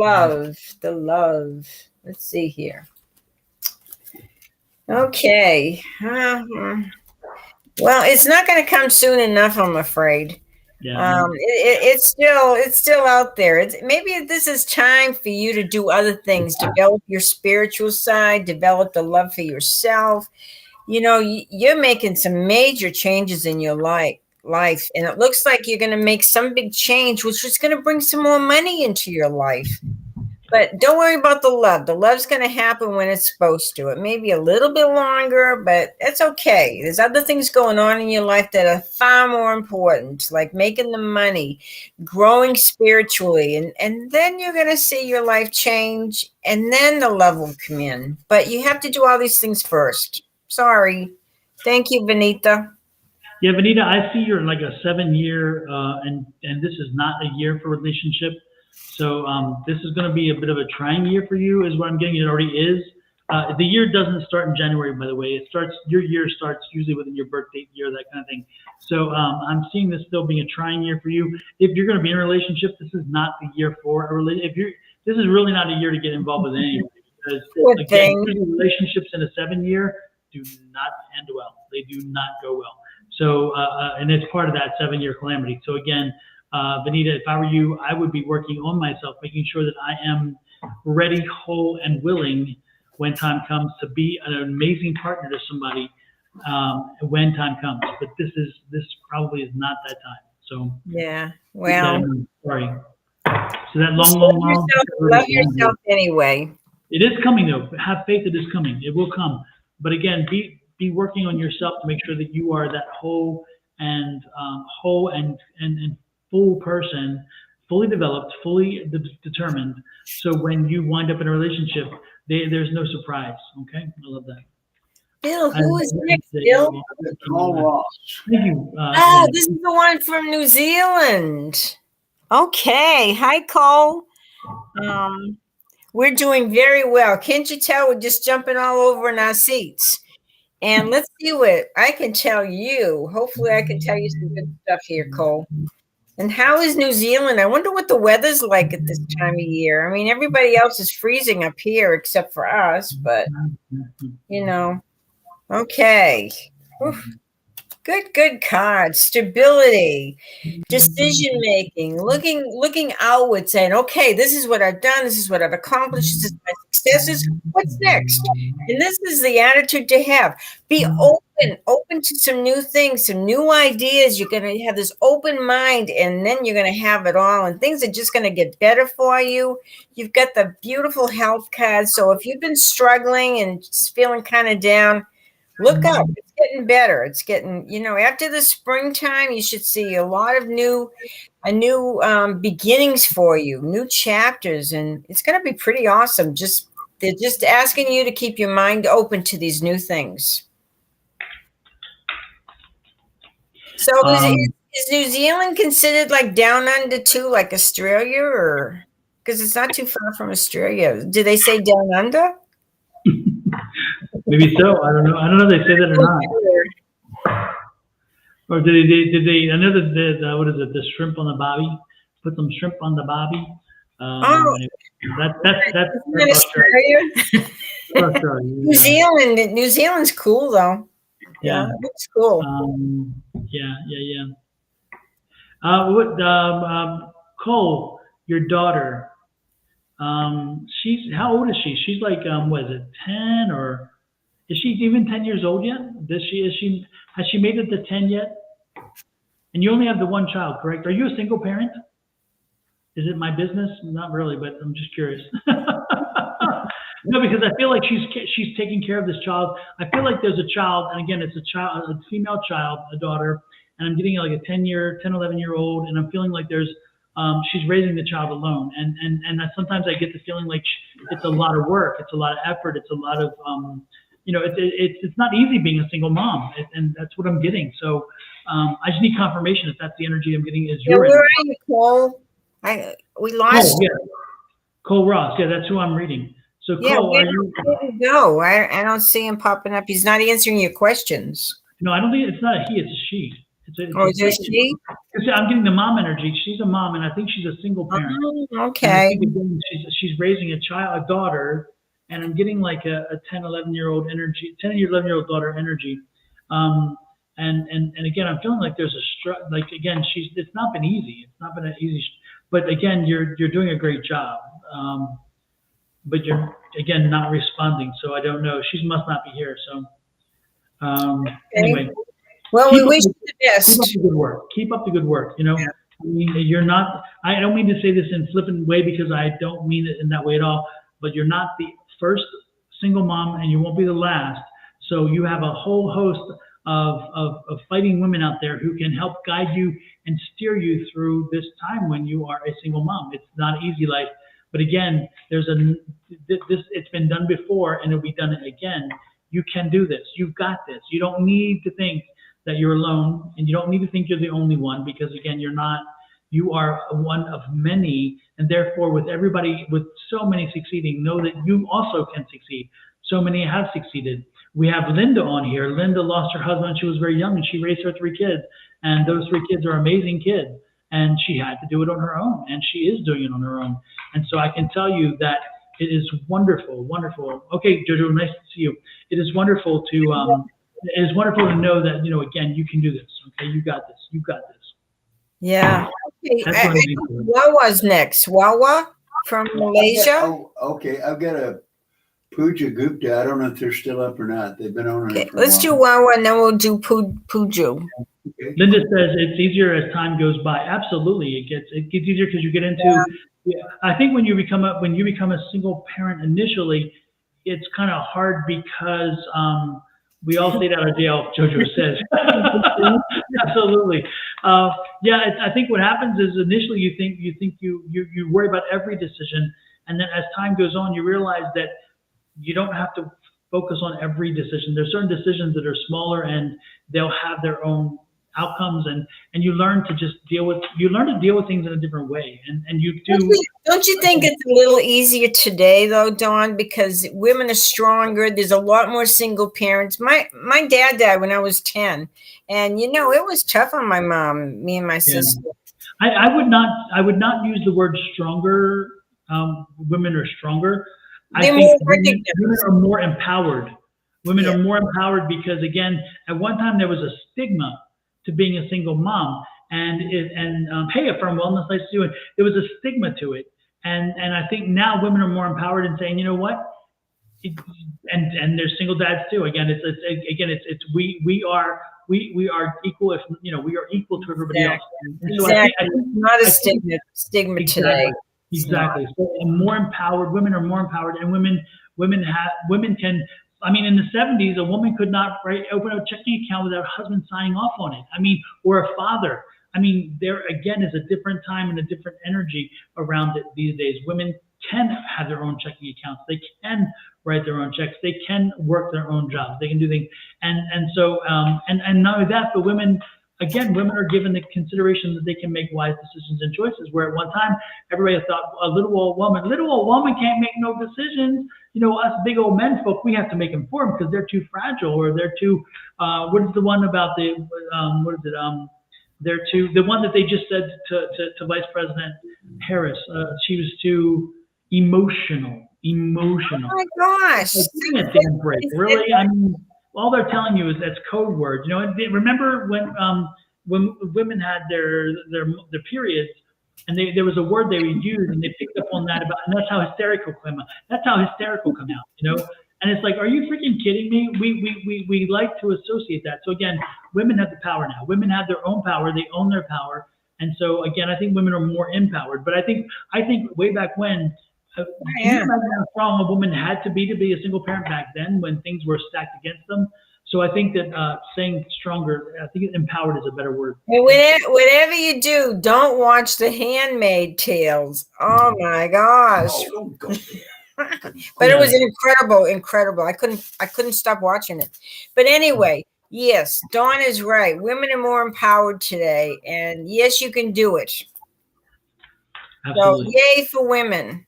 Speaker 1: love. Let's see here. Okay. Well, it's not going to come soon enough, I'm afraid.
Speaker 2: Yeah.
Speaker 1: It's still out there. Maybe this is time for you to do other things, develop your spiritual side, develop the love for yourself. You're making some major changes in your life, and it looks like you're going to make some big change, which is going to bring some more money into your life. But don't worry about the love. The love's going to happen when it's supposed to. It may be a little bit longer, but it's okay. There's other things going on in your life that are far more important, like making the money, growing spiritually. And then you're going to see your life change, and then the love will come in. But you have to do all these things first. Sorry. Thank you, Benita.
Speaker 2: Yeah, Benita, I see you're in like a 7-year, and this is not a year for relationship. So this is going to be a bit of a trying year for you, is what I'm getting. It already is. The year doesn't start in January, by the way. Your year starts usually within your birth date year, that kind of thing. So I'm seeing this still being a trying year for you. If you're going to be in a relationship, this is not the year for a relationship. This is really not a year to get involved with anybody, because
Speaker 1: Good
Speaker 2: again,
Speaker 1: thing.
Speaker 2: usually relationships in a 7 year do not end well. They do not go well. So and it's part of that 7 year calamity. So again, Benita, if I were you, I would be working on myself, making sure that I am ready, whole, and willing when time comes to be an amazing partner to somebody when time comes. But this probably is not that time. So
Speaker 1: Yeah. Well,
Speaker 2: sorry. So that
Speaker 1: just love yourself anyway.
Speaker 2: it is coming though. Have faith it is coming. It will come. But again, be working on yourself to make sure that you are that whole and full person, fully developed, fully determined. So when you wind up in a relationship, there's no surprise. Okay, I love that.
Speaker 1: Bill, who is next, Bill?
Speaker 3: Call Ross.
Speaker 2: Thank you.
Speaker 1: This is the one from New Zealand. Okay. Hi, Cole. We're doing very well. Can't you tell we're just jumping all over in our seats? And let's see what I can tell you. Hopefully, I can tell you some good stuff here, Cole. And how is New Zealand? I wonder what the weather's like at this time of year. I mean, everybody else is freezing up here except for us, but okay. Oof. Good card. Stability, decision making, looking outward, saying, okay, this is what I've done, this is what I've accomplished, this is my successes. What's next? And this is the attitude to have. Be open to some new things, some new ideas. You're going to have this open mind, and then you're going to have it all, and things are just going to get better for you. You've got the beautiful health card. So if you've been struggling and just feeling kind of down, look up. It's getting better. It's getting, after the springtime, you should see a lot of new beginnings for you, new chapters, and it's going to be pretty awesome. They're just asking you to keep your mind open to these new things. So is New Zealand considered like down under too, like Australia, or because it's not too far from Australia? Do they say down under?
Speaker 2: Maybe so. I don't know. I don't know if they say that or not. Or did they? I know that what is it? The shrimp on the bobby. Put some shrimp on the bobby. Anyway, that's
Speaker 1: Australia. New Zealand's cool though. Yeah, it's cool.
Speaker 2: Yeah. Cole, your daughter. How old is she? She's like what is it, 10, or is she even 10 years old yet? Has she made it to 10 yet? And you only have the one child, correct? Are you a single parent? Is it my business? Not really, but I'm just curious. No, because I feel like she's taking care of this child. I feel like there's a child, and again, it's a female child, a daughter, and I'm getting like a 10, 11-year-old, and I'm feeling like she's raising the child alone, and sometimes I get the feeling like it's a lot of work, it's a lot of effort, it's a lot of it's not easy being a single mom, and that's what I'm getting. So I just need confirmation if that's the energy I'm getting. Is your
Speaker 1: where are you, Cole? We lost.
Speaker 2: Cole Ross. Yeah, that's who I'm reading. So Cole,
Speaker 1: where you go? I don't see him popping up. He's not answering your questions.
Speaker 2: No, I don't think it's not a he. It's a she. It's
Speaker 1: a she?
Speaker 2: I'm getting the mom energy. She's a mom, and I think she's a single parent.
Speaker 1: Okay.
Speaker 2: She's raising a daughter, and I'm getting like a 10, 11-year-old energy, 10 or 11-year-old daughter energy. And again, I'm feeling like there's it's not been easy. It's not been an easy, but again, you're doing a great job. But you're again not responding, so I don't know. She must not be here. So anyway.
Speaker 1: Well, we wish you the best.
Speaker 2: Keep up the good work. Keep up the good work. I mean, you're not. I don't mean to say this in a flippant way, because I don't mean it in that way at all. But you're not the first single mom, and you won't be the last. So you have a whole host of fighting women out there who can help guide you and steer you through this time when you are a single mom. It's not an easy life, but again, it's been done before, and it'll be done again. You can do this. You've got this. You don't need to think that you're alone, and you don't need to think you're the only one, because again, you're not. You are one of many, and therefore, with everybody, with so many succeeding, know that you also can succeed. So many have succeeded. We have Linda on here. Linda lost her husband when she was very young, and she raised her 3 kids. And those 3 kids are amazing kids. And she had to do it on her own, and she is doing it on her own. And so I can tell you that it is wonderful, wonderful. Okay, Jojo, nice to see you. It is wonderful to know that, again, you can do this. Okay, you got this. You got this.
Speaker 1: Yeah. Okay.
Speaker 2: That's what I'm doing.
Speaker 1: Wawa's next. Wawa from Malaysia.
Speaker 3: Okay. I've got a Pooja Gupta. I don't know if they're still up or not. They've been on
Speaker 1: Okay,
Speaker 3: it for a
Speaker 1: let's do
Speaker 3: while.
Speaker 1: Wawa and then we'll do Puju.
Speaker 3: Okay.
Speaker 2: Linda says it's easier as time goes by. Absolutely, it gets easier because you get into. Yeah, I think when you become a single parent initially, it's kind of hard because we all stayed out of jail. Jojo says, absolutely. I think what happens is initially you worry about every decision, and then as time goes on, you realize that you don't have to focus on every decision. There's certain decisions that are smaller and they'll have their own outcomes, and you learn to deal with things in a different way, and you do.
Speaker 1: Don't you think it's a little easier today though, Dawn, because women are stronger? There's a lot more single parents. My dad died when I was 10, and it was tough on my mom, me and my sister.
Speaker 2: I would not use the word stronger. Women are stronger. I think women are more empowered. Women are more empowered because, again, at one time there was a stigma to being a single mom, and hey, Affirm Wellness, nice to see you. There was a stigma to it, and I think now women are more empowered in saying, you know what, and there's single dads too. Again, we are equal. If we are equal to everybody else. And so I think
Speaker 1: not a stigma today.
Speaker 2: Exactly. So more empowered women are more empowered, and women can. I mean, in the 70s, a woman could not open a checking account without her husband signing off on it. I mean, or a father. I mean, there again is a different time and a different energy around it these days. Women can have their own checking accounts. They can write their own checks. They can work their own jobs. They can do things. And so not only that, but women are given the consideration that they can make wise decisions and choices. Where at one time, everybody thought a little old woman can't make no decisions. Us big old men folk, we have to make them for them because they're too fragile, or they're too. What is the one about the? They're too. The one that they just said to Vice President Harris. She was too emotional.
Speaker 1: Oh my gosh!
Speaker 2: Like, give me a damn break, really. I mean, all they're telling you is that's code words. Remember when women had their periods, and there was a word they would use, and they picked up on that and that's how hysterical come out. That's how hysterical come out. And it's like, are you freaking kidding me? We like to associate that. So again, women have the power now. Women have their own power. They own their power. And so again, I think women are more empowered. But I think way back when. Can you imagine how strong a woman had to be a single parent back then when things were stacked against them? So I think that saying stronger, I think empowered is a better word.
Speaker 1: Whatever you do, don't watch The Handmaid's Tales. Oh my gosh!
Speaker 3: Oh, don't go there.
Speaker 1: But it was incredible. I couldn't stop watching it. But anyway, yes, Dawn is right. Women are more empowered today, and yes, you can do it.
Speaker 2: Absolutely.
Speaker 1: So yay for women.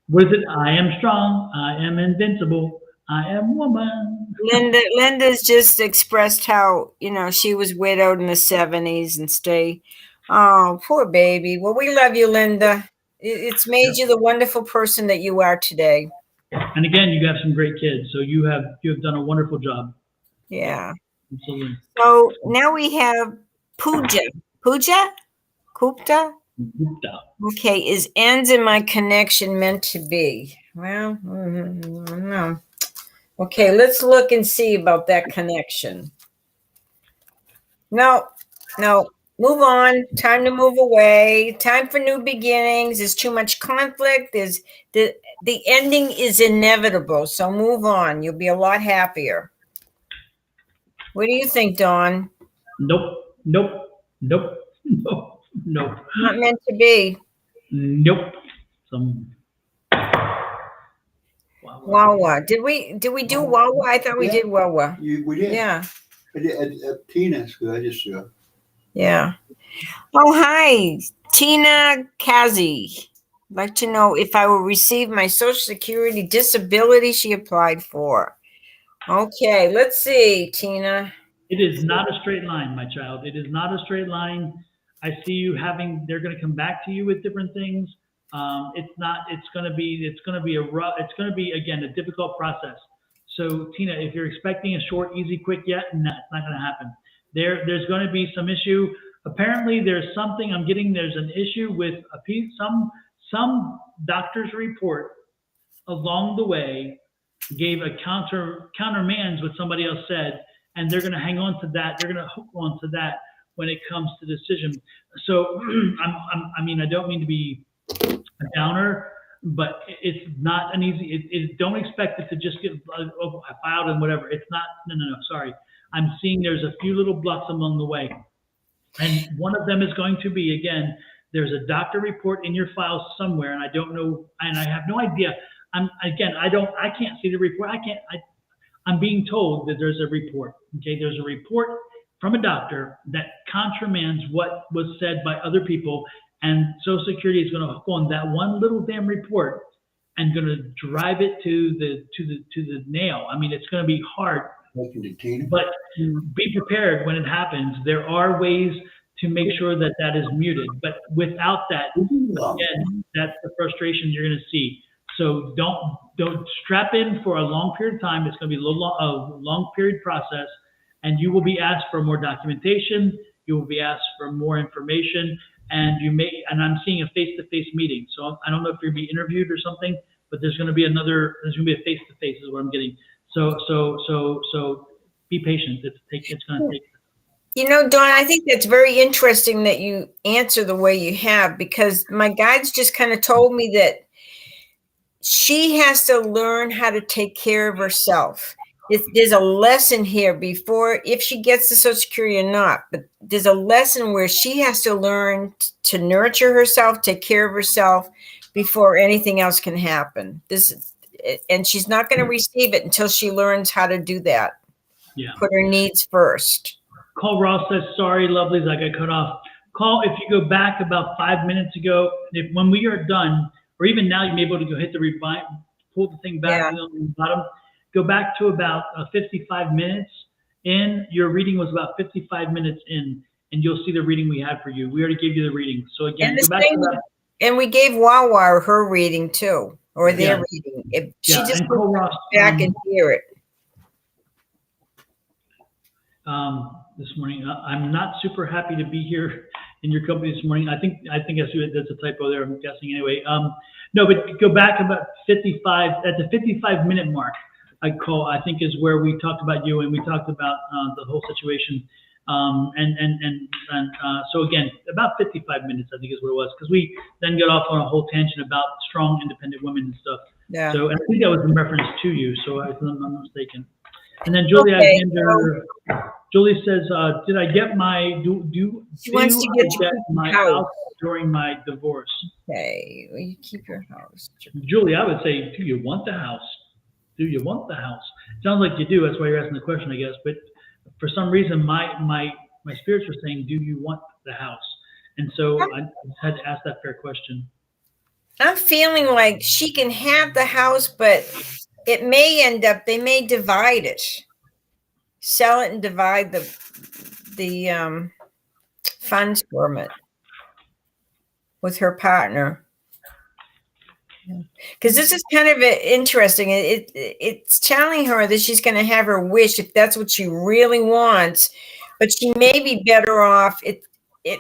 Speaker 2: What is it? I am strong. I am invincible. I am woman.
Speaker 1: Linda's just expressed how, she was widowed in the 70s and stay. Oh, poor baby. Well, we love you, Linda. It's made you the wonderful person that you are today.
Speaker 2: And again, you have some great kids, so you have done a wonderful job.
Speaker 1: Yeah.
Speaker 2: Absolutely.
Speaker 1: So now we have Pooja. Gupta? Okay, is ends in my connection meant to be? Well, I don't know. Okay, let's look and see about that connection. No. Move on. Time to move away. Time for new beginnings. There's too much conflict. There's the ending is inevitable. So move on. You'll be a lot happier. What do you think, Dawn?
Speaker 2: Nope.
Speaker 1: Not meant to be.
Speaker 2: Nope.
Speaker 1: Wawa. Did we do Wawa? I thought we did Wawa.
Speaker 3: We did.
Speaker 1: Yeah.
Speaker 3: Tina's good. I just
Speaker 1: Yeah. Oh, hi, Tina Kazi. I'd like to know if I will receive my Social Security disability she applied for. Okay, let's see, Tina.
Speaker 2: It is not a straight line, my child. It is not a straight line. I see you having, they're going to come back to you with different things. It's not, it's going to be a rough, it's going to be, again, a difficult process. So Tina, if you're expecting a short, easy, quick yet, no, it's not going to happen. There's going to be some issue. Apparently there's something I'm getting, there's an issue with a piece, some doctor's report along the way gave a countermands what somebody else said, and they're going to hang on to that. They're going to hook on to that when it comes to decision. So, I mean, I don't mean to be a downer, but it's not an easy. Don't expect it to just get filed and whatever. It's not. No, no, no. Sorry. I'm seeing there's a few little blocks along the way, and one of them is going to be, again, there's a doctor report in your file somewhere, and I don't know, and I have no idea. I can't see the report. I'm being told that there's a report. Okay, there's a report from a doctor that countermands what was said by other people, and Social Security is going to hook on that one little damn report and going to drive it to the nail. I mean, it's going to be hard, but be prepared when it happens. There are ways to make sure that that is muted, but without that, again, that's the frustration you're going to see. So don't strap in for a long period of time. It's going to be a long period process, and you will be asked for more documentation. You will be asked for more information, and I'm seeing a face-to-face meeting. So I don't know if you're going to be interviewed or something, but there's going to be a face-to-face is what I'm getting. So be patient. It's going to take.
Speaker 1: You know, Dawn, I think that's very interesting that you answer the way you have, because my guides just kind of told me that she has to learn how to take care of herself. There's a lesson here before, if she gets the Social Security or not, but there's a lesson where she has to learn to nurture herself, take care of herself before anything else can happen. And she's not going to receive it until she learns how to do that.
Speaker 2: Yeah.
Speaker 1: Put her needs first.
Speaker 2: Call Ross says, sorry, lovelies, I got cut off. Call if you go back about 5 minutes ago. When we are done, or even now, you may be able to go hit the rewind, pull the thing back on the bottom. Go back to about 55 minutes in. Your reading was about 55 minutes in, and you'll see the reading we had for you. We already gave you the reading. So again, go back to that.
Speaker 1: And we gave Wawa her reading too, or their reading. If she just
Speaker 2: call Ross,
Speaker 1: back and hear it.
Speaker 2: This morning, I'm not super happy to be here in your company this morning. I think that's a typo there. I'm guessing anyway. No, but go back about 55 at the 55-minute mark. I think is where we talked about you and we talked about the whole situation. So again, about 55 minutes, I think is what it was, because we then got off on a whole tangent about strong, independent women and stuff. Yeah. So I think that was in reference to you. So if I'm not mistaken. And then Julie Julie says, "Did I get my my house during my divorce?"
Speaker 1: Okay, well, you keep your house.
Speaker 2: Julie, I would say, do you want the house? Do you want the house? Sounds like you do. That's why you're asking the question, I guess. But for some reason, my spirits were saying, "Do you want the house?" And so I just had to ask that fair question.
Speaker 1: I'm feeling like she can have the house, but it may end up, they may divide it, sell it and divide the funds from it with her partner. Because this is kind of interesting. It's telling her that she's going to have her wish if that's what she really wants, but she may be better off. It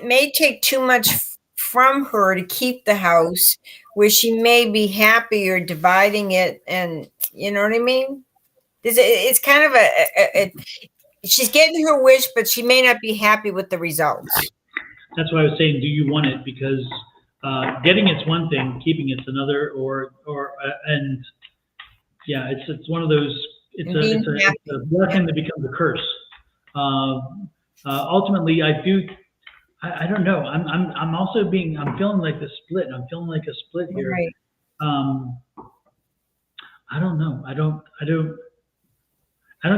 Speaker 1: may take too much from her to keep the house, where she may be happier dividing it, and you know what I mean? It's kind of she's getting her wish, but she may not be happy with the results.
Speaker 2: That's why I was saying, do you want it? Because getting it's one thing, keeping it's another, and yeah, it's one of those. It's a blessing that becomes a curse. Ultimately, I don't know. I'm also I'm feeling like the split. I'm feeling like a split here.
Speaker 1: Right.
Speaker 2: I don't know. I don't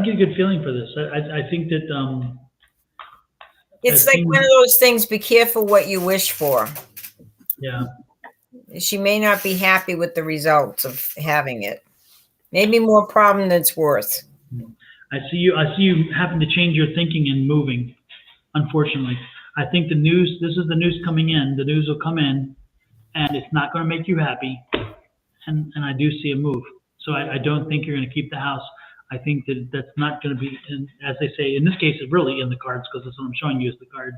Speaker 2: get a good feeling for this. I think that
Speaker 1: It's like one of those things, be careful what you wish for.
Speaker 2: Yeah.
Speaker 1: She may not be happy with the results of having it. Maybe more problem than it's worth.
Speaker 2: I see you having to change your thinking and moving, unfortunately. I think this is the news coming in. The news will come in, and it's not going to make you happy. And I do see a move. So I don't think you're going to keep the house. I think that's not going to be, as they say, in this case, it's really in the cards, because that's what I'm showing you is the cards.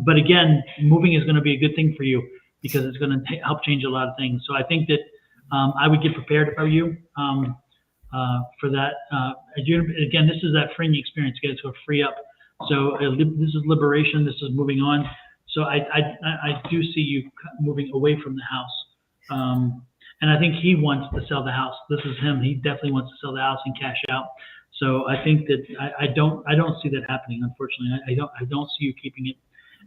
Speaker 2: But again, moving is going to be a good thing for you, because it's going to help change a lot of things. So I think that I would get prepared if I were you for that. Again, this is that freeing experience. Get to a free up. So this is liberation. This is moving on. So I do see you moving away from the house. And I think he wants to sell the house. This is him. He definitely wants to sell the house and cash out. So I think that I don't see that happening. Unfortunately, I don't see you keeping it.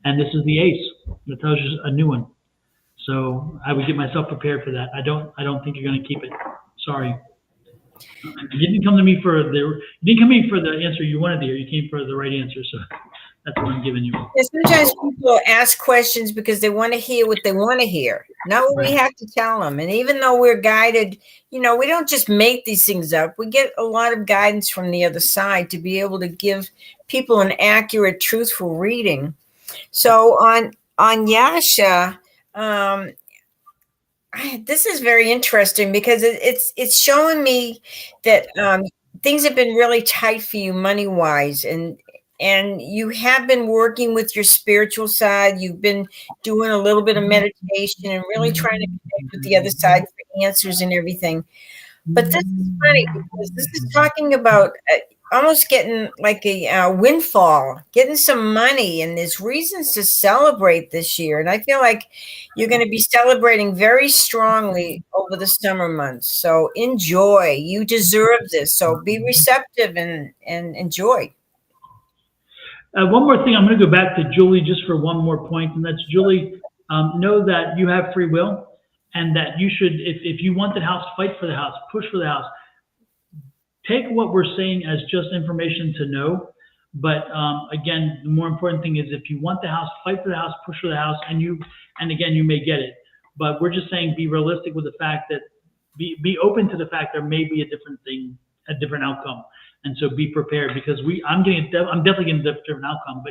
Speaker 2: And this is the ace. That tells you a new one. So I would get myself prepared for that. I don't think you're going to keep it. Sorry. You didn't come to me for the answer you wanted to hear. You came for the right answer. So that's what I'm giving you.
Speaker 1: Yeah, sometimes people ask questions because they want to hear what they want to hear, not what we have to tell them. And even though we're guided, we don't just make these things up. We get a lot of guidance from the other side to be able to give people an accurate, truthful reading. So on Yasha, this is very interesting because it's showing me that things have been really tight for you money wise, and you have been working with your spiritual side. You've been doing a little bit of meditation and really trying to connect with the other side for answers and everything. But this is funny because this is talking about almost getting like a windfall, getting some money, and there's reasons to celebrate this year. And I feel like you're going to be celebrating very strongly over the summer months. So enjoy. You deserve this. So be receptive and enjoy.
Speaker 2: One more thing, I'm going to go back to Julie just for one more point, and that's Julie, know that you have free will, and that you should, if you want the house, fight for the house, push for the house. Take what we're saying as just information to know, but again, the more important thing is if you want the house, fight for the house, push for the house, and again, you may get it. But we're just saying be realistic with the fact that, be open to the fact there may be a different thing, a different outcome. And so be prepared, because I'm definitely getting a different outcome,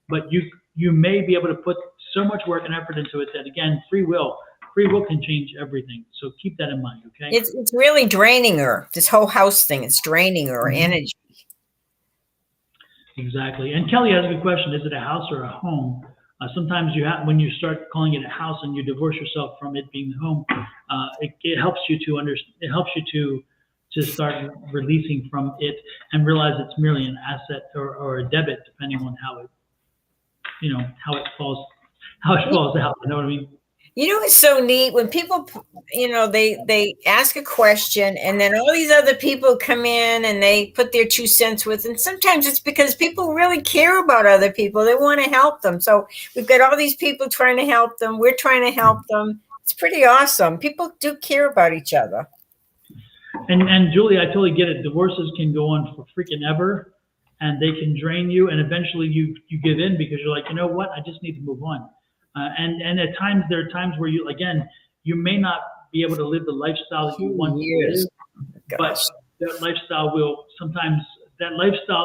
Speaker 2: but you may be able to put so much work and effort into it that, again, free will can change everything. So keep that in mind, okay?
Speaker 1: It's really draining her. This whole house thing, it's draining her energy.
Speaker 2: Exactly. And Kelly has a good question. Is it a house or a home? Sometimes when you start calling it a house and you divorce yourself from it being the home, it helps you to understand. It helps you to start releasing from it and realize it's merely an asset or a debit, depending on how it falls out. You know what I mean?
Speaker 1: It's so neat when people, they ask a question and then all these other people come in and they put their 2 cents with, and sometimes it's because people really care about other people. They want to help them. So we've got all these people trying to help them. We're trying to help them. It's pretty awesome. People do care about each other.
Speaker 2: And Julie, I totally get it. Divorces can go on for freaking ever, and they can drain you, and eventually you give in because you're like, you know what, I just need to move on. And at times, there are times where you may not be able to live the lifestyle that you want to live, but that lifestyle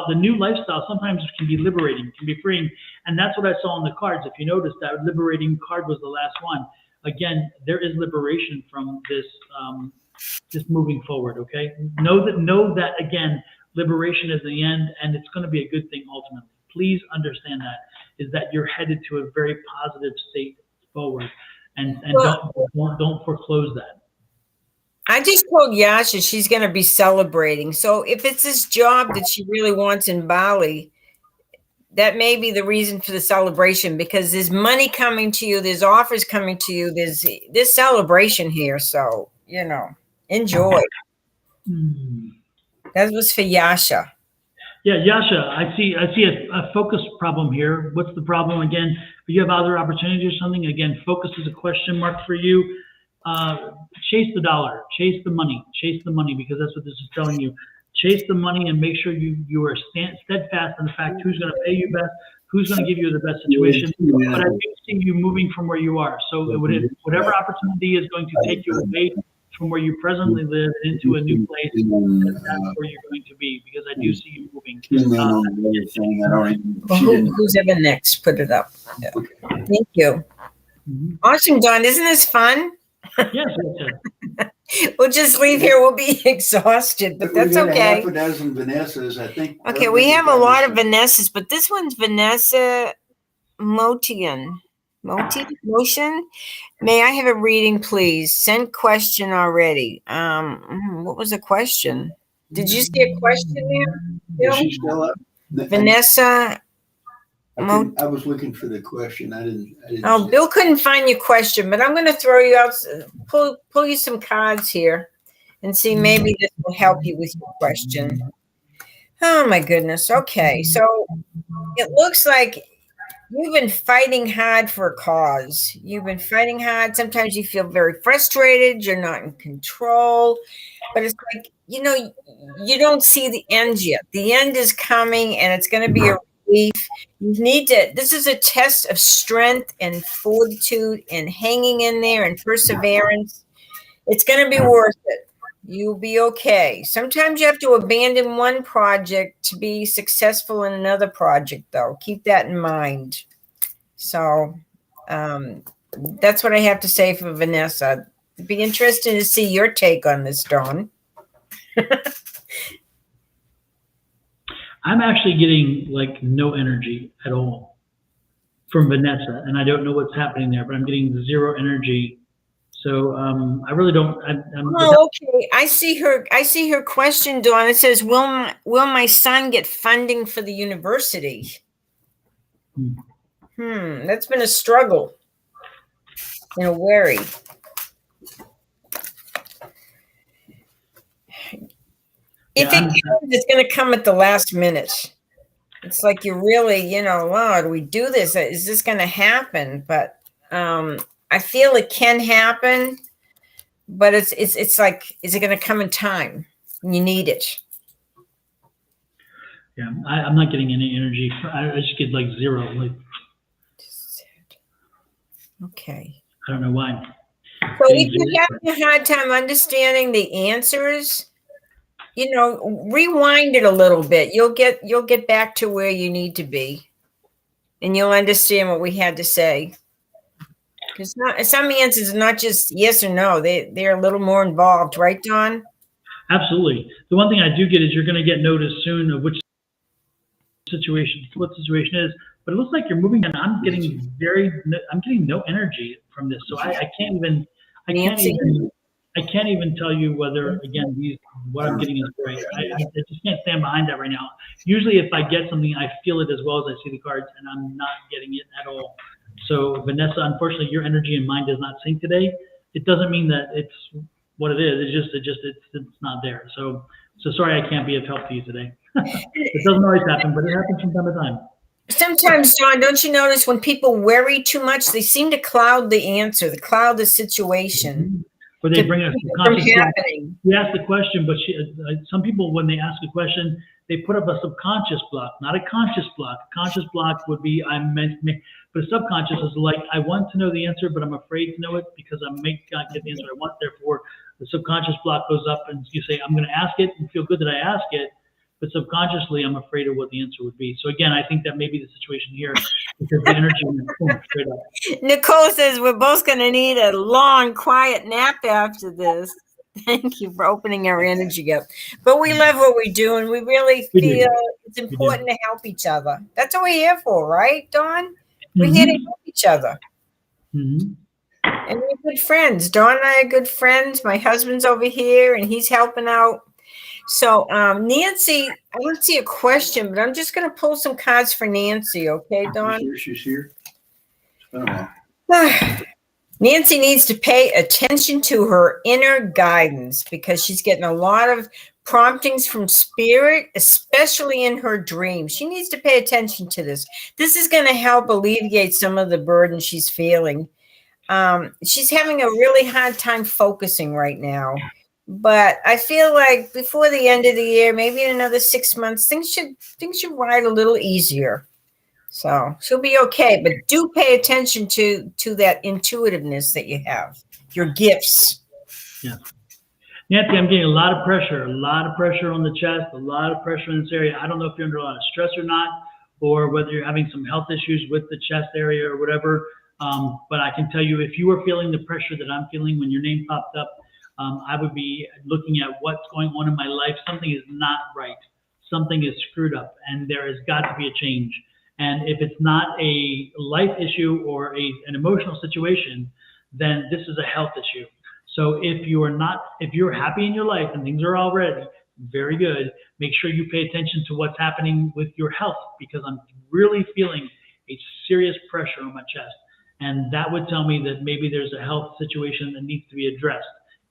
Speaker 2: the new lifestyle sometimes can be liberating, can be freeing. And that's what I saw on the cards. If you notice, that liberating card was the last one. Again, there is liberation from this, just moving forward, okay? Know that again, liberation is the end, and it's going to be a good thing ultimately. Please understand that, is that you're headed to a very positive state forward, and don't foreclose that.
Speaker 1: I just told Yasha she's going to be celebrating. So if it's this job that she really wants in Bali, that may be the reason for the celebration, because there's money coming to you, there's offers coming to you, there's celebration here. So, enjoy. That was for Yasha.
Speaker 2: Yeah, Yasha, I see a focus problem here. What's the problem again? Do you have other opportunities or something? Again, focus is a question mark for you. Chase the dollar, chase the money, because that's what this is telling you. Chase the money and make sure you are steadfast in the fact who's going to pay you best, who's going to give you the best situation. But I do see you moving from where you are. So whatever opportunity is going to take you away from where you presently live into a new place, that's where you're going to be, because I do see you moving.
Speaker 1: Who's ever next? Put it up. Yeah. Thank you. Awesome, Don. Isn't this fun?
Speaker 2: Yes.
Speaker 1: We'll just leave here. We'll be exhausted, but that's okay.
Speaker 3: Half a dozen Vanessas, I think.
Speaker 1: Okay, we have a lot of Vanessas, but this one's Vanessa Motion. May I have a reading, please? Sent question already. What was the question? Did you see a question there, Bill?
Speaker 3: Is she still up?
Speaker 1: Vanessa.
Speaker 3: I was looking for the question. I didn't
Speaker 1: Oh, Bill couldn't find your question, but I'm going to throw you out, pull you some cards here and see maybe this will help you with your question. Oh, my goodness. Okay, so it looks like you've been fighting hard for a cause. You've been fighting hard. Sometimes you feel very frustrated. You're not in control. But it's like, you don't see the end yet. The end is coming, and it's going to be a relief. You need to, this is a test of strength and fortitude and hanging in there and perseverance. It's going to be worth it. You'll be okay. Sometimes you have to abandon one project to be successful in another project, though. Keep that in mind. So that's what I have to say for Vanessa. It'd be interesting to see your take on this, Dawn.
Speaker 2: I'm actually getting like no energy at all from Vanessa, and I don't know what's happening there, but I'm getting zero energy. So I really don't.
Speaker 1: Okay. I see her question, Dawn. It says, "Will my son get funding for the university?" That's been a struggle and a worry. If it comes, it's going to come at the last minute. It's like you really, wow, do we do this? Is this going to happen? But I feel it can happen, but it's like, is it going to come in time? You need it.
Speaker 2: Yeah, I'm not getting any energy. I just get like zero. Like,
Speaker 1: okay.
Speaker 2: I don't know why.
Speaker 1: So if you're having a hard time understanding the answers, rewind it a little bit. You'll get back to where you need to be, and you'll understand what we had to say. Because some answers are not just yes or no; they're a little more involved, right, Don?
Speaker 2: Absolutely. The one thing I do get is you're going to get notice soon of what situation is. But it looks like you're moving, and I'm getting no energy from this. So I can't even tell you whether, again, what I'm getting is right. I just can't stand behind that right now. Usually if I get something, I feel it as well as I see the cards, and I'm not getting it at all. So Vanessa, unfortunately, your energy and mine does not sync today. It doesn't mean that it's what it is. It's not there. So sorry I can't be of help to you today. It doesn't always happen, but it happens from time to time.
Speaker 1: Sometimes, John, don't you notice when people worry too much, they seem to cloud the answer, cloud the situation.
Speaker 2: Or they bring a subconscious block. You ask the question, but some people, when they ask a question, they put up a subconscious block, not a conscious block. A conscious block would be but a subconscious is like, I want to know the answer, but I'm afraid to know it because I may not get the answer I want. Therefore, the subconscious block goes up, and you say, I'm going to ask it and feel good that I ask it. But subconsciously, I'm afraid of what the answer would be. So again, I think that may be the situation here because the energy went straight up.
Speaker 1: Nicole says we're both going to need a long, quiet nap after this. Thank you for opening our energy up. But we love what we do, and we really feel it's important to help each other. That's what we're here for, right, Dawn? We're here to help each other. And we're good friends. Dawn and I are good friends. My husband's over here, and he's helping out. So, Nancy, I don't see a question, but I'm just going to pull some cards for Nancy. Okay, Dawn?
Speaker 3: She's here. Oh.
Speaker 1: Nancy needs to pay attention to her inner guidance because she's getting a lot of promptings from spirit, especially in her dreams. She needs to pay attention to this. This is going to help alleviate some of the burden she's feeling. She's having a really hard time focusing right now. But I feel like before the end of the year, maybe in another 6 months, things should ride a little easier. So she'll be okay, but do pay attention to that intuitiveness that you have, your gifts.
Speaker 2: Yeah. Nancy, I'm getting a lot of pressure on the chest, a lot of pressure in this area. I don't know if you're under a lot of stress or not, or whether you're having some health issues with the chest area or whatever. But I can tell you, if you are feeling the pressure that I'm feeling when your name popped up, I would be looking at what's going on in my life. Something is not right. Something is screwed up, and there has got to be a change. And if it's not a life issue or an emotional situation, then this is a health issue. So if you're happy in your life and things are already very good, make sure you pay attention to what's happening with your health, because I'm really feeling a serious pressure on my chest. And that would tell me that maybe there's a health situation that needs to be addressed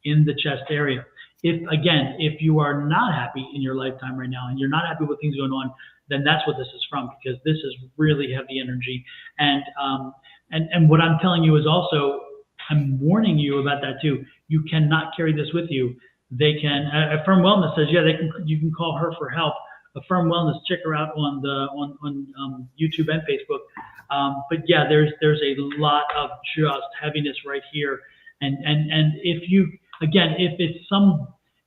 Speaker 2: in the chest area. If you are not happy in your lifetime right now and you're not happy with things going on, then that's what this is from, because this is really heavy energy. And what I'm telling you is also, I'm warning you about that too. You cannot carry this with you. They can. Affirm Wellness says, yeah, you can call her for help. Affirm Wellness, check her out on YouTube and Facebook. But yeah, there's a lot of just heaviness right here. And if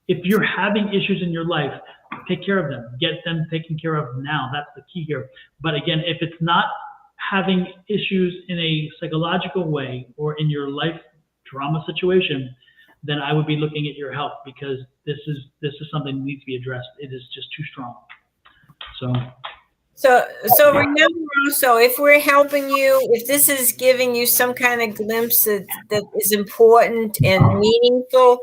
Speaker 2: you're having issues in your life, take care of them. Get them taken care of now. That's the key here. But again, if it's not having issues in a psychological way or in your life drama situation, then I would be looking at your health, because this is something that needs to be addressed. It is just too strong.
Speaker 1: So remember also, if we're helping you, if this is giving you some kind of glimpse that is important and meaningful,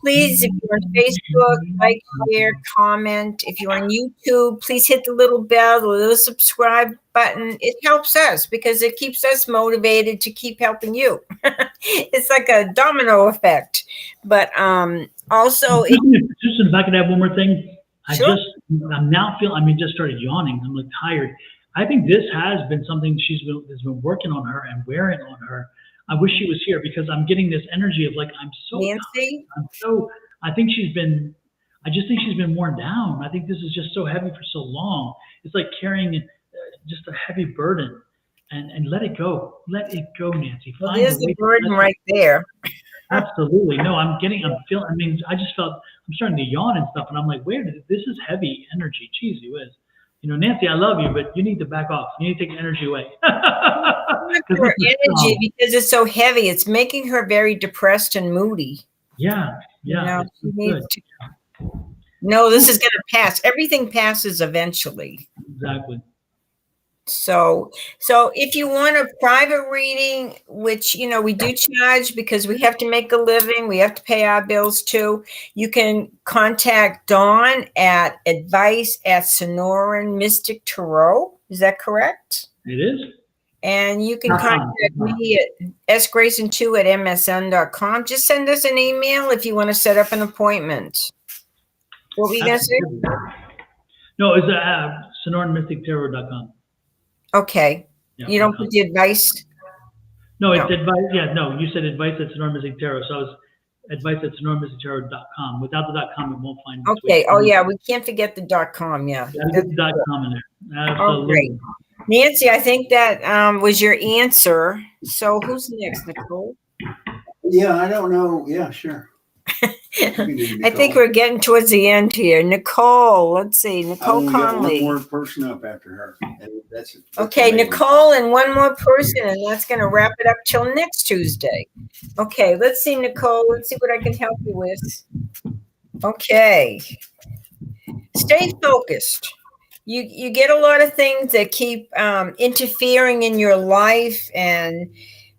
Speaker 1: please, if you're on Facebook, like, share, comment. If you're on YouTube, please hit the little bell, the little subscribe button. It helps us because it keeps us motivated to keep helping you. It's like a domino effect. But also,
Speaker 2: just if I could add one more thing,
Speaker 1: sure.
Speaker 2: I'm now feeling. Just started yawning. I'm like tired. I think this has been something has been working on her and wearing on her. I wish she was here, because I'm getting this energy of like, I'm so
Speaker 1: Nancy.
Speaker 2: I just think she's been worn down. I think this is just so heavy for so long. It's like carrying just a heavy burden, and let it go. Let it go, Nancy.
Speaker 1: Well, there's the burden right there.
Speaker 2: Absolutely. No, I just felt, I'm starting to yawn and stuff, and I'm like, this is heavy energy. Jeez, whiz. Nancy, I love you, but you need to back off. You need to take the energy away.
Speaker 1: Her energy, because it's so heavy, it's making her very depressed and moody.
Speaker 2: Yeah.
Speaker 1: No, this is going to pass. Everything passes eventually.
Speaker 2: Exactly.
Speaker 1: So if you want a private reading, which, we do charge because we have to make a living, we have to pay our bills too, you can contact Dawn at advice@Sonoran Mystic Tarot. Is that correct?
Speaker 2: It is.
Speaker 1: And you can contact me at sgrayson2@msn.com. Just send us an email if you want to set up an appointment. What were you going to say?
Speaker 2: No, it's SonoranMysticTarot.com.
Speaker 1: Okay. Yeah, you don't put the advice?
Speaker 2: No, it's advice. Yeah, no, you said advice at Sonoran Mystic Tarot. So I was advice@SonoranMysticTarot.com. Without the .com, it won't find it.
Speaker 1: Okay. Oh, yeah. We can't forget the .com. Yeah.
Speaker 2: Get the .com in there. Absolutely.
Speaker 1: Oh, great. Nancy, I think that was your answer. So who's next, Nicole?
Speaker 3: Yeah, I don't know. Yeah, sure.
Speaker 1: I think we're getting towards the end here. Nicole, let's see. Nicole Conley.
Speaker 3: One more person up after her. That's
Speaker 1: okay, amazing. Nicole and one more person, and that's going to wrap it up till next Tuesday. Okay, let's see, Nicole. Let's see what I can help you with. Okay. Stay focused. You get a lot of things that keep interfering in your life, and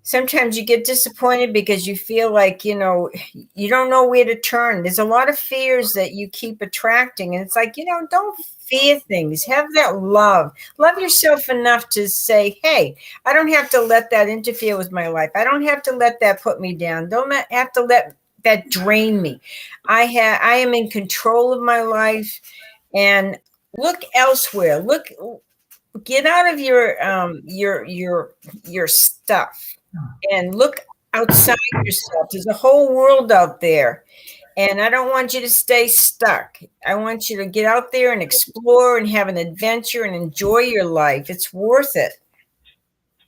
Speaker 1: sometimes you get disappointed because you feel like, you don't know where to turn. There's a lot of fears that you keep attracting. And it's like, don't fear things. Have that love. Love yourself enough to say, hey, I don't have to let that interfere with my life. I don't have to let that put me down. Don't have to let that drain me. I am in control of my life. And look elsewhere. Get out of your stuff. And look outside yourself. There's a whole world out there. And I don't want you to stay stuck. I want you to get out there and explore and have an adventure and enjoy your life. It's worth it.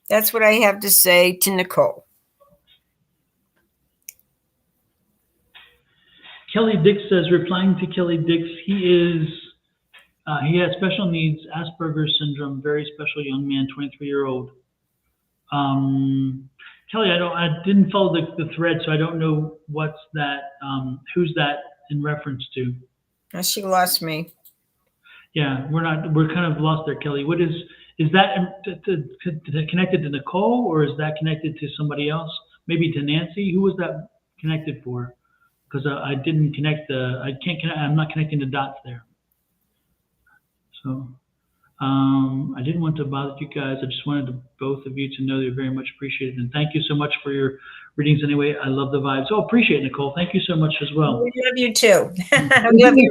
Speaker 1: That's what I have to say to Nicole.
Speaker 2: Kelly Dix says, replying to Kelly Dix, he has special needs, Asperger's syndrome, very special young man, 23-year-old. Kelly, I didn't follow the thread, so I don't know what's that. Who's that in reference to?
Speaker 1: Oh, she lost me.
Speaker 2: Yeah, we're kind of lost there, Kelly. Is that connected to Nicole, or is that connected to somebody else? Maybe to Nancy? Who was that connected for? Because I didn't connect I'm not connecting the dots there. So I didn't want to bother you guys. I just wanted both of you to know that you're very much appreciated. And thank you so much for your readings anyway. I love the vibes. Oh, appreciate it, Nicole. Thank you so much as well.
Speaker 1: We love you too. I love you.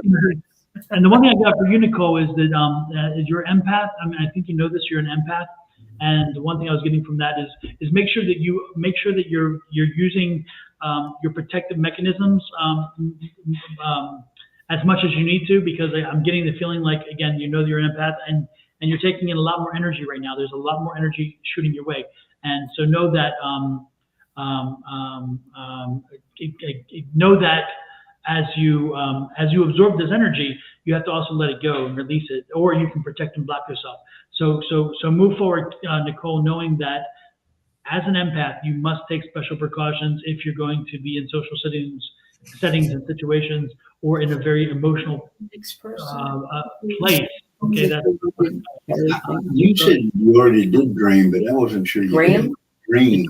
Speaker 2: And the one thing I got for you, Nicole, is that you're an empath. I mean, I think you know this. You're an empath. And the one thing I was getting from that is make sure that you're using your protective mechanisms as much as you need to, because I'm getting the feeling like, again, you know that you're an empath and you're taking in a lot more energy right now. There's a lot more energy shooting your way. And so know that as you absorb this energy, you have to also let it go and release it, or you can protect and block yourself. So move forward, Nicole, knowing that as an empath, you must take special precautions if you're going to be in social settings and situations, or in a very emotional place. Okay, that's
Speaker 3: you said you already did dream, but I wasn't sure you did dream.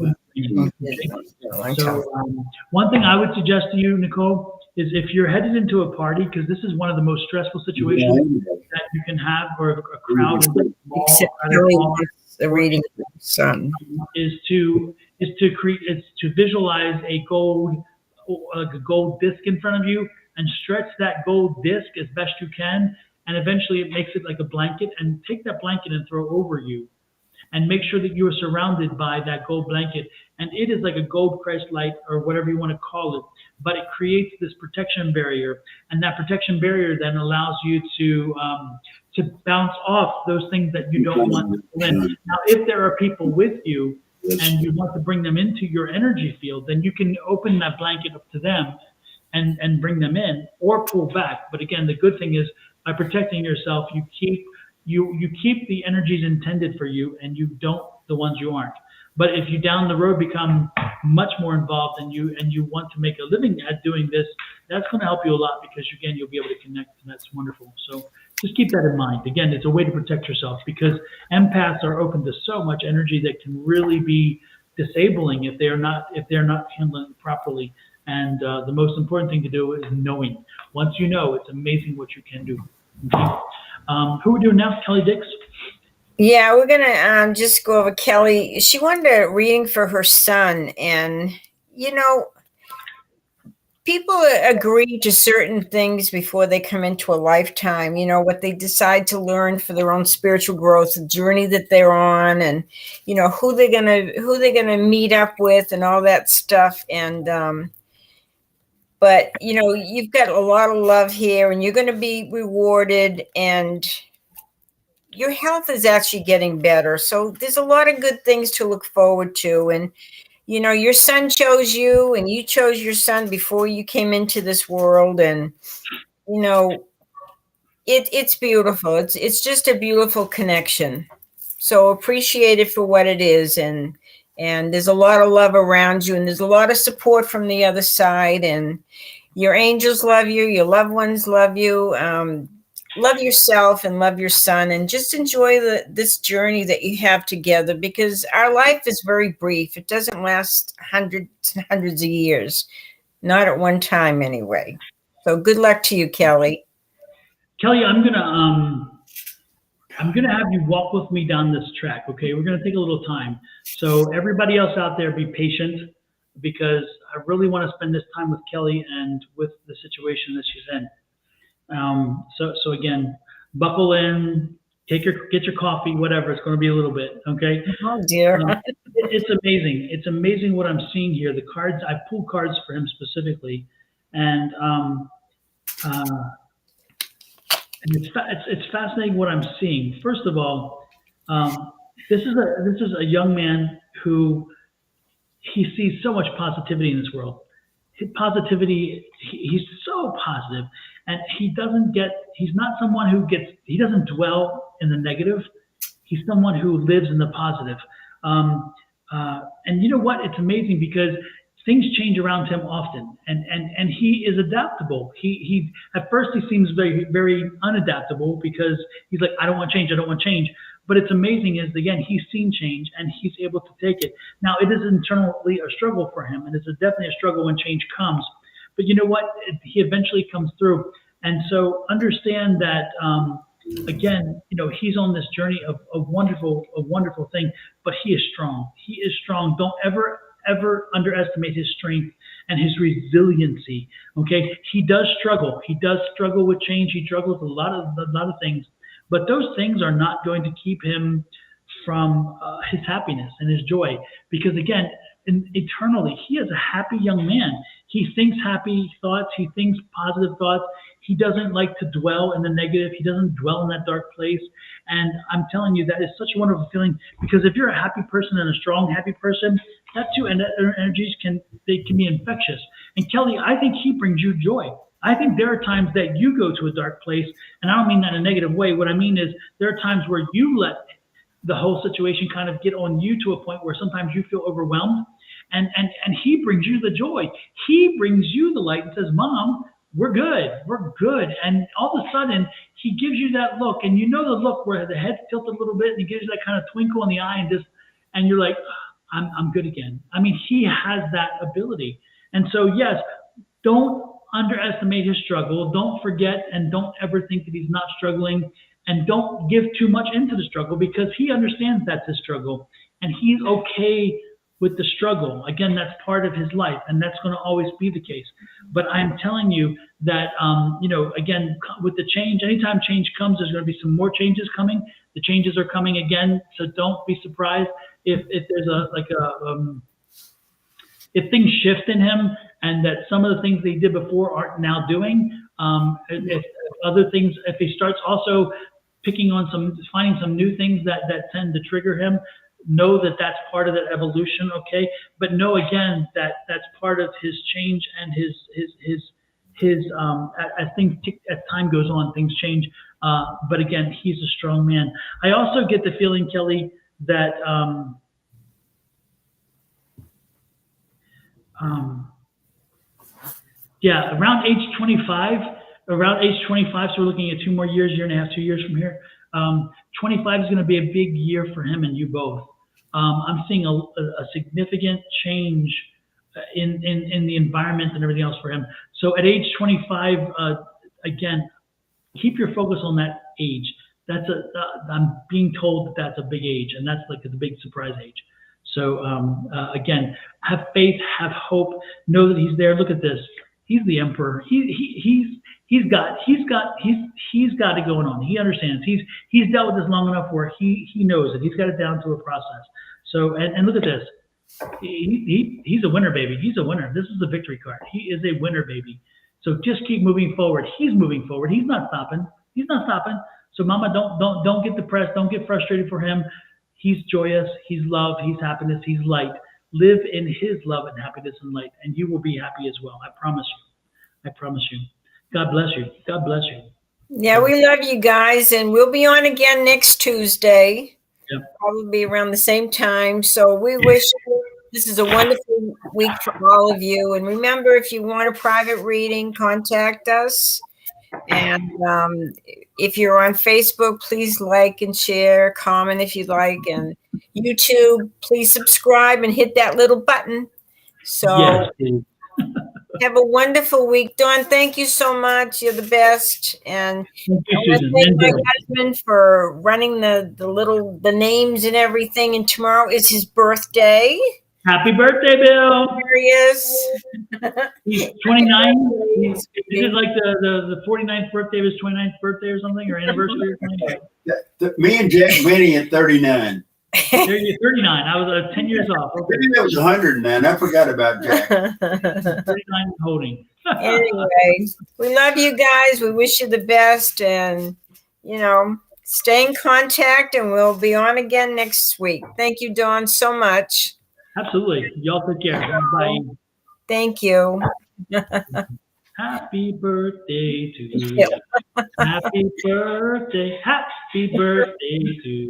Speaker 2: So one thing I would suggest to you, Nicole, is if you're headed into a party, because this is one of the most stressful situations that you can have, or a crowd in the mall,
Speaker 1: the reading sun
Speaker 2: is to visualize a gold disc in front of you and stretch that gold disc as best you can, and eventually it makes it like a blanket, and take that blanket and throw over you, and make sure that you are surrounded by that gold blanket. And it is like a gold Christ light, or whatever you want to call it, but it creates this protection barrier, and that protection barrier then allows you to bounce off those things that you don't want to pull in. Now, if there are people with you and you want to bring them into your energy field, then you can open that blanket up to them and bring them in, or pull back. But again, the good thing is, by protecting yourself, you keep the energies intended for you, and you don't the ones you aren't. But if you down the road become much more involved and you want to make a living at doing this, that's going to help you a lot, because again, you'll be able to connect, and that's wonderful. So just keep that in mind. Again, it's a way to protect yourself, because empaths are open to so much energy that can really be disabling if they're not handling it properly. And the most important thing to do is knowing. Once you know, it's amazing what you can do. Okay. Who are we doing now? Kelly Dix?
Speaker 1: Yeah, we're gonna just go over Kelly. She wanted a reading for her son, and people agree to certain things before they come into a lifetime. What they decide to learn for their own spiritual growth, the journey that they're on, and who they're gonna meet up with, and all that stuff. And but you've got a lot of love here, and you're going to be rewarded, and your health is actually getting better. So there's a lot of good things to look forward to. And your son chose you, and you chose your son before you came into this world. And it's beautiful. It's just a beautiful connection. So appreciate it for what it is. And there's a lot of love around you, and there's a lot of support from the other side, and your angels love you, your loved ones love you. Love yourself and love your son, and just enjoy this journey that you have together, because our life is very brief. It doesn't last hundreds and hundreds of years, not at one time anyway. So good luck to you, Kelly.
Speaker 2: Kelly, I'm gonna have you walk with me down this track. Okay, we're gonna take a little time. So everybody else out there, be patient, because I really want to spend this time with Kelly and with the situation that she's in. So again, buckle in, get your coffee, whatever. It's going to be a little bit, okay?
Speaker 1: Oh dear.
Speaker 2: It's amazing. It's amazing what I'm seeing here. The cards, I pulled cards for him specifically, And it's fascinating what I'm seeing. First of all, this is a young man who he sees so much positivity in this world. Positivity, he's so positive, and he's not someone he doesn't dwell in the negative. He's someone who lives in the positive. And you know what? It's amazing because things change around him often, and he is adaptable. He at first he seems very, very unadaptable because he's like, I don't want change, I don't want change. But it's amazing is, again, he's seen change and he's able to take it. Now, it is internally a struggle for him, and it's definitely a struggle when change comes. But you know what? He eventually comes through. And so understand that, again, he's on this journey of a wonderful thing, but he is strong. He is strong. Don't ever underestimate his strength and his resiliency. Okay. He does struggle. He does struggle with change. He struggles with a lot of things. But those things are not going to keep him from his happiness and his joy. Because again, eternally, he is a happy young man. He thinks happy thoughts. He thinks positive thoughts. He doesn't like to dwell in the negative. He doesn't dwell in that dark place. And I'm telling you, that is such a wonderful feeling, because if you're a happy person and a strong, happy person, that too, and that energies can be infectious. And Kelly, I think he brings you joy. I think there are times that you go to a dark place, and I don't mean that in a negative way. What I mean is there are times where you let the whole situation kind of get on you to a point where sometimes you feel overwhelmed, and he brings you the joy. He brings you the light and says, Mom, we're good. And all of a sudden, he gives you that look, and the look where the head's tilted a little bit, and he gives you that kind of twinkle in the eye, and you're like, I'm good again. I mean, he has that ability. And so, yes, don't underestimate his struggle. Don't forget, and don't ever think that he's not struggling, and don't give too much into the struggle, because he understands that's his struggle, and he's okay with the struggle. Again, that's part of his life, and that's going to always be the case. But I'm telling you that, again, with the change, anytime change comes, there's going to be some more changes coming. The changes are coming again, so don't be surprised if there's if things shift in him, and that some of the things they did before aren't now doing. If other things, if he starts also finding some new things that tend to trigger him, know that that's part of that evolution, okay? But know again that that's part of his change and his as time goes on, things change. But again, he's a strong man. I also get the feeling, Kelly, that around age 25, so we're looking at 2 more years, year and a half, 2 years from here. 25 is going to be a big year for him and you both. I'm seeing a significant change in the environment and everything else for him. So at age 25, again, keep your focus on that age. I'm being told that that's a big age, and that's like the big surprise age. So again, have faith, have hope, know that he's there. Look at this. He's the emperor. He's got it going on. He understands. He's dealt with this long enough where he knows it. He's got it down to a process. So and look at this. He's a winner, baby. He's a winner. This is the victory card. He is a winner, baby. So just keep moving forward. He's moving forward. He's not stopping. So Mama, don't get depressed. Don't get frustrated for him. He's joyous. He's love. He's happiness. He's light. Live in his love and happiness and light, and you will be happy as well. I promise you. God bless you. God bless you.
Speaker 1: Yeah, we love you guys, and we'll be on again next Tuesday.
Speaker 2: Yep.
Speaker 1: Probably around the same time. So we wish this is a wonderful week for all of you. And remember, if you want a private reading, contact us. And if you're on Facebook, please like and share, comment if you'd like. And YouTube, please subscribe and hit that little button. So
Speaker 2: yes.
Speaker 1: Have a wonderful week. Dawn, thank you so much. You're the best. And I want to thank my husband for running the names and everything. And tomorrow is his birthday.
Speaker 2: Happy birthday, Bill.
Speaker 1: There he is.
Speaker 2: He's 29. Is it like the 49th birthday of his 29th birthday or something, or anniversary or something?
Speaker 3: Me and Jack Benny at 39.
Speaker 2: There you're 39. I was 10 years off. Okay.
Speaker 3: Maybe that was 100, man. I forgot about Jack.
Speaker 2: 39 holding.
Speaker 1: Anyway, we love you guys. We wish you the best, and stay in contact, and we'll be on again next week. Thank you, Dawn, so much.
Speaker 2: Absolutely. Y'all take care. Bye.
Speaker 1: Thank you.
Speaker 2: Happy birthday to you. Happy birthday to you.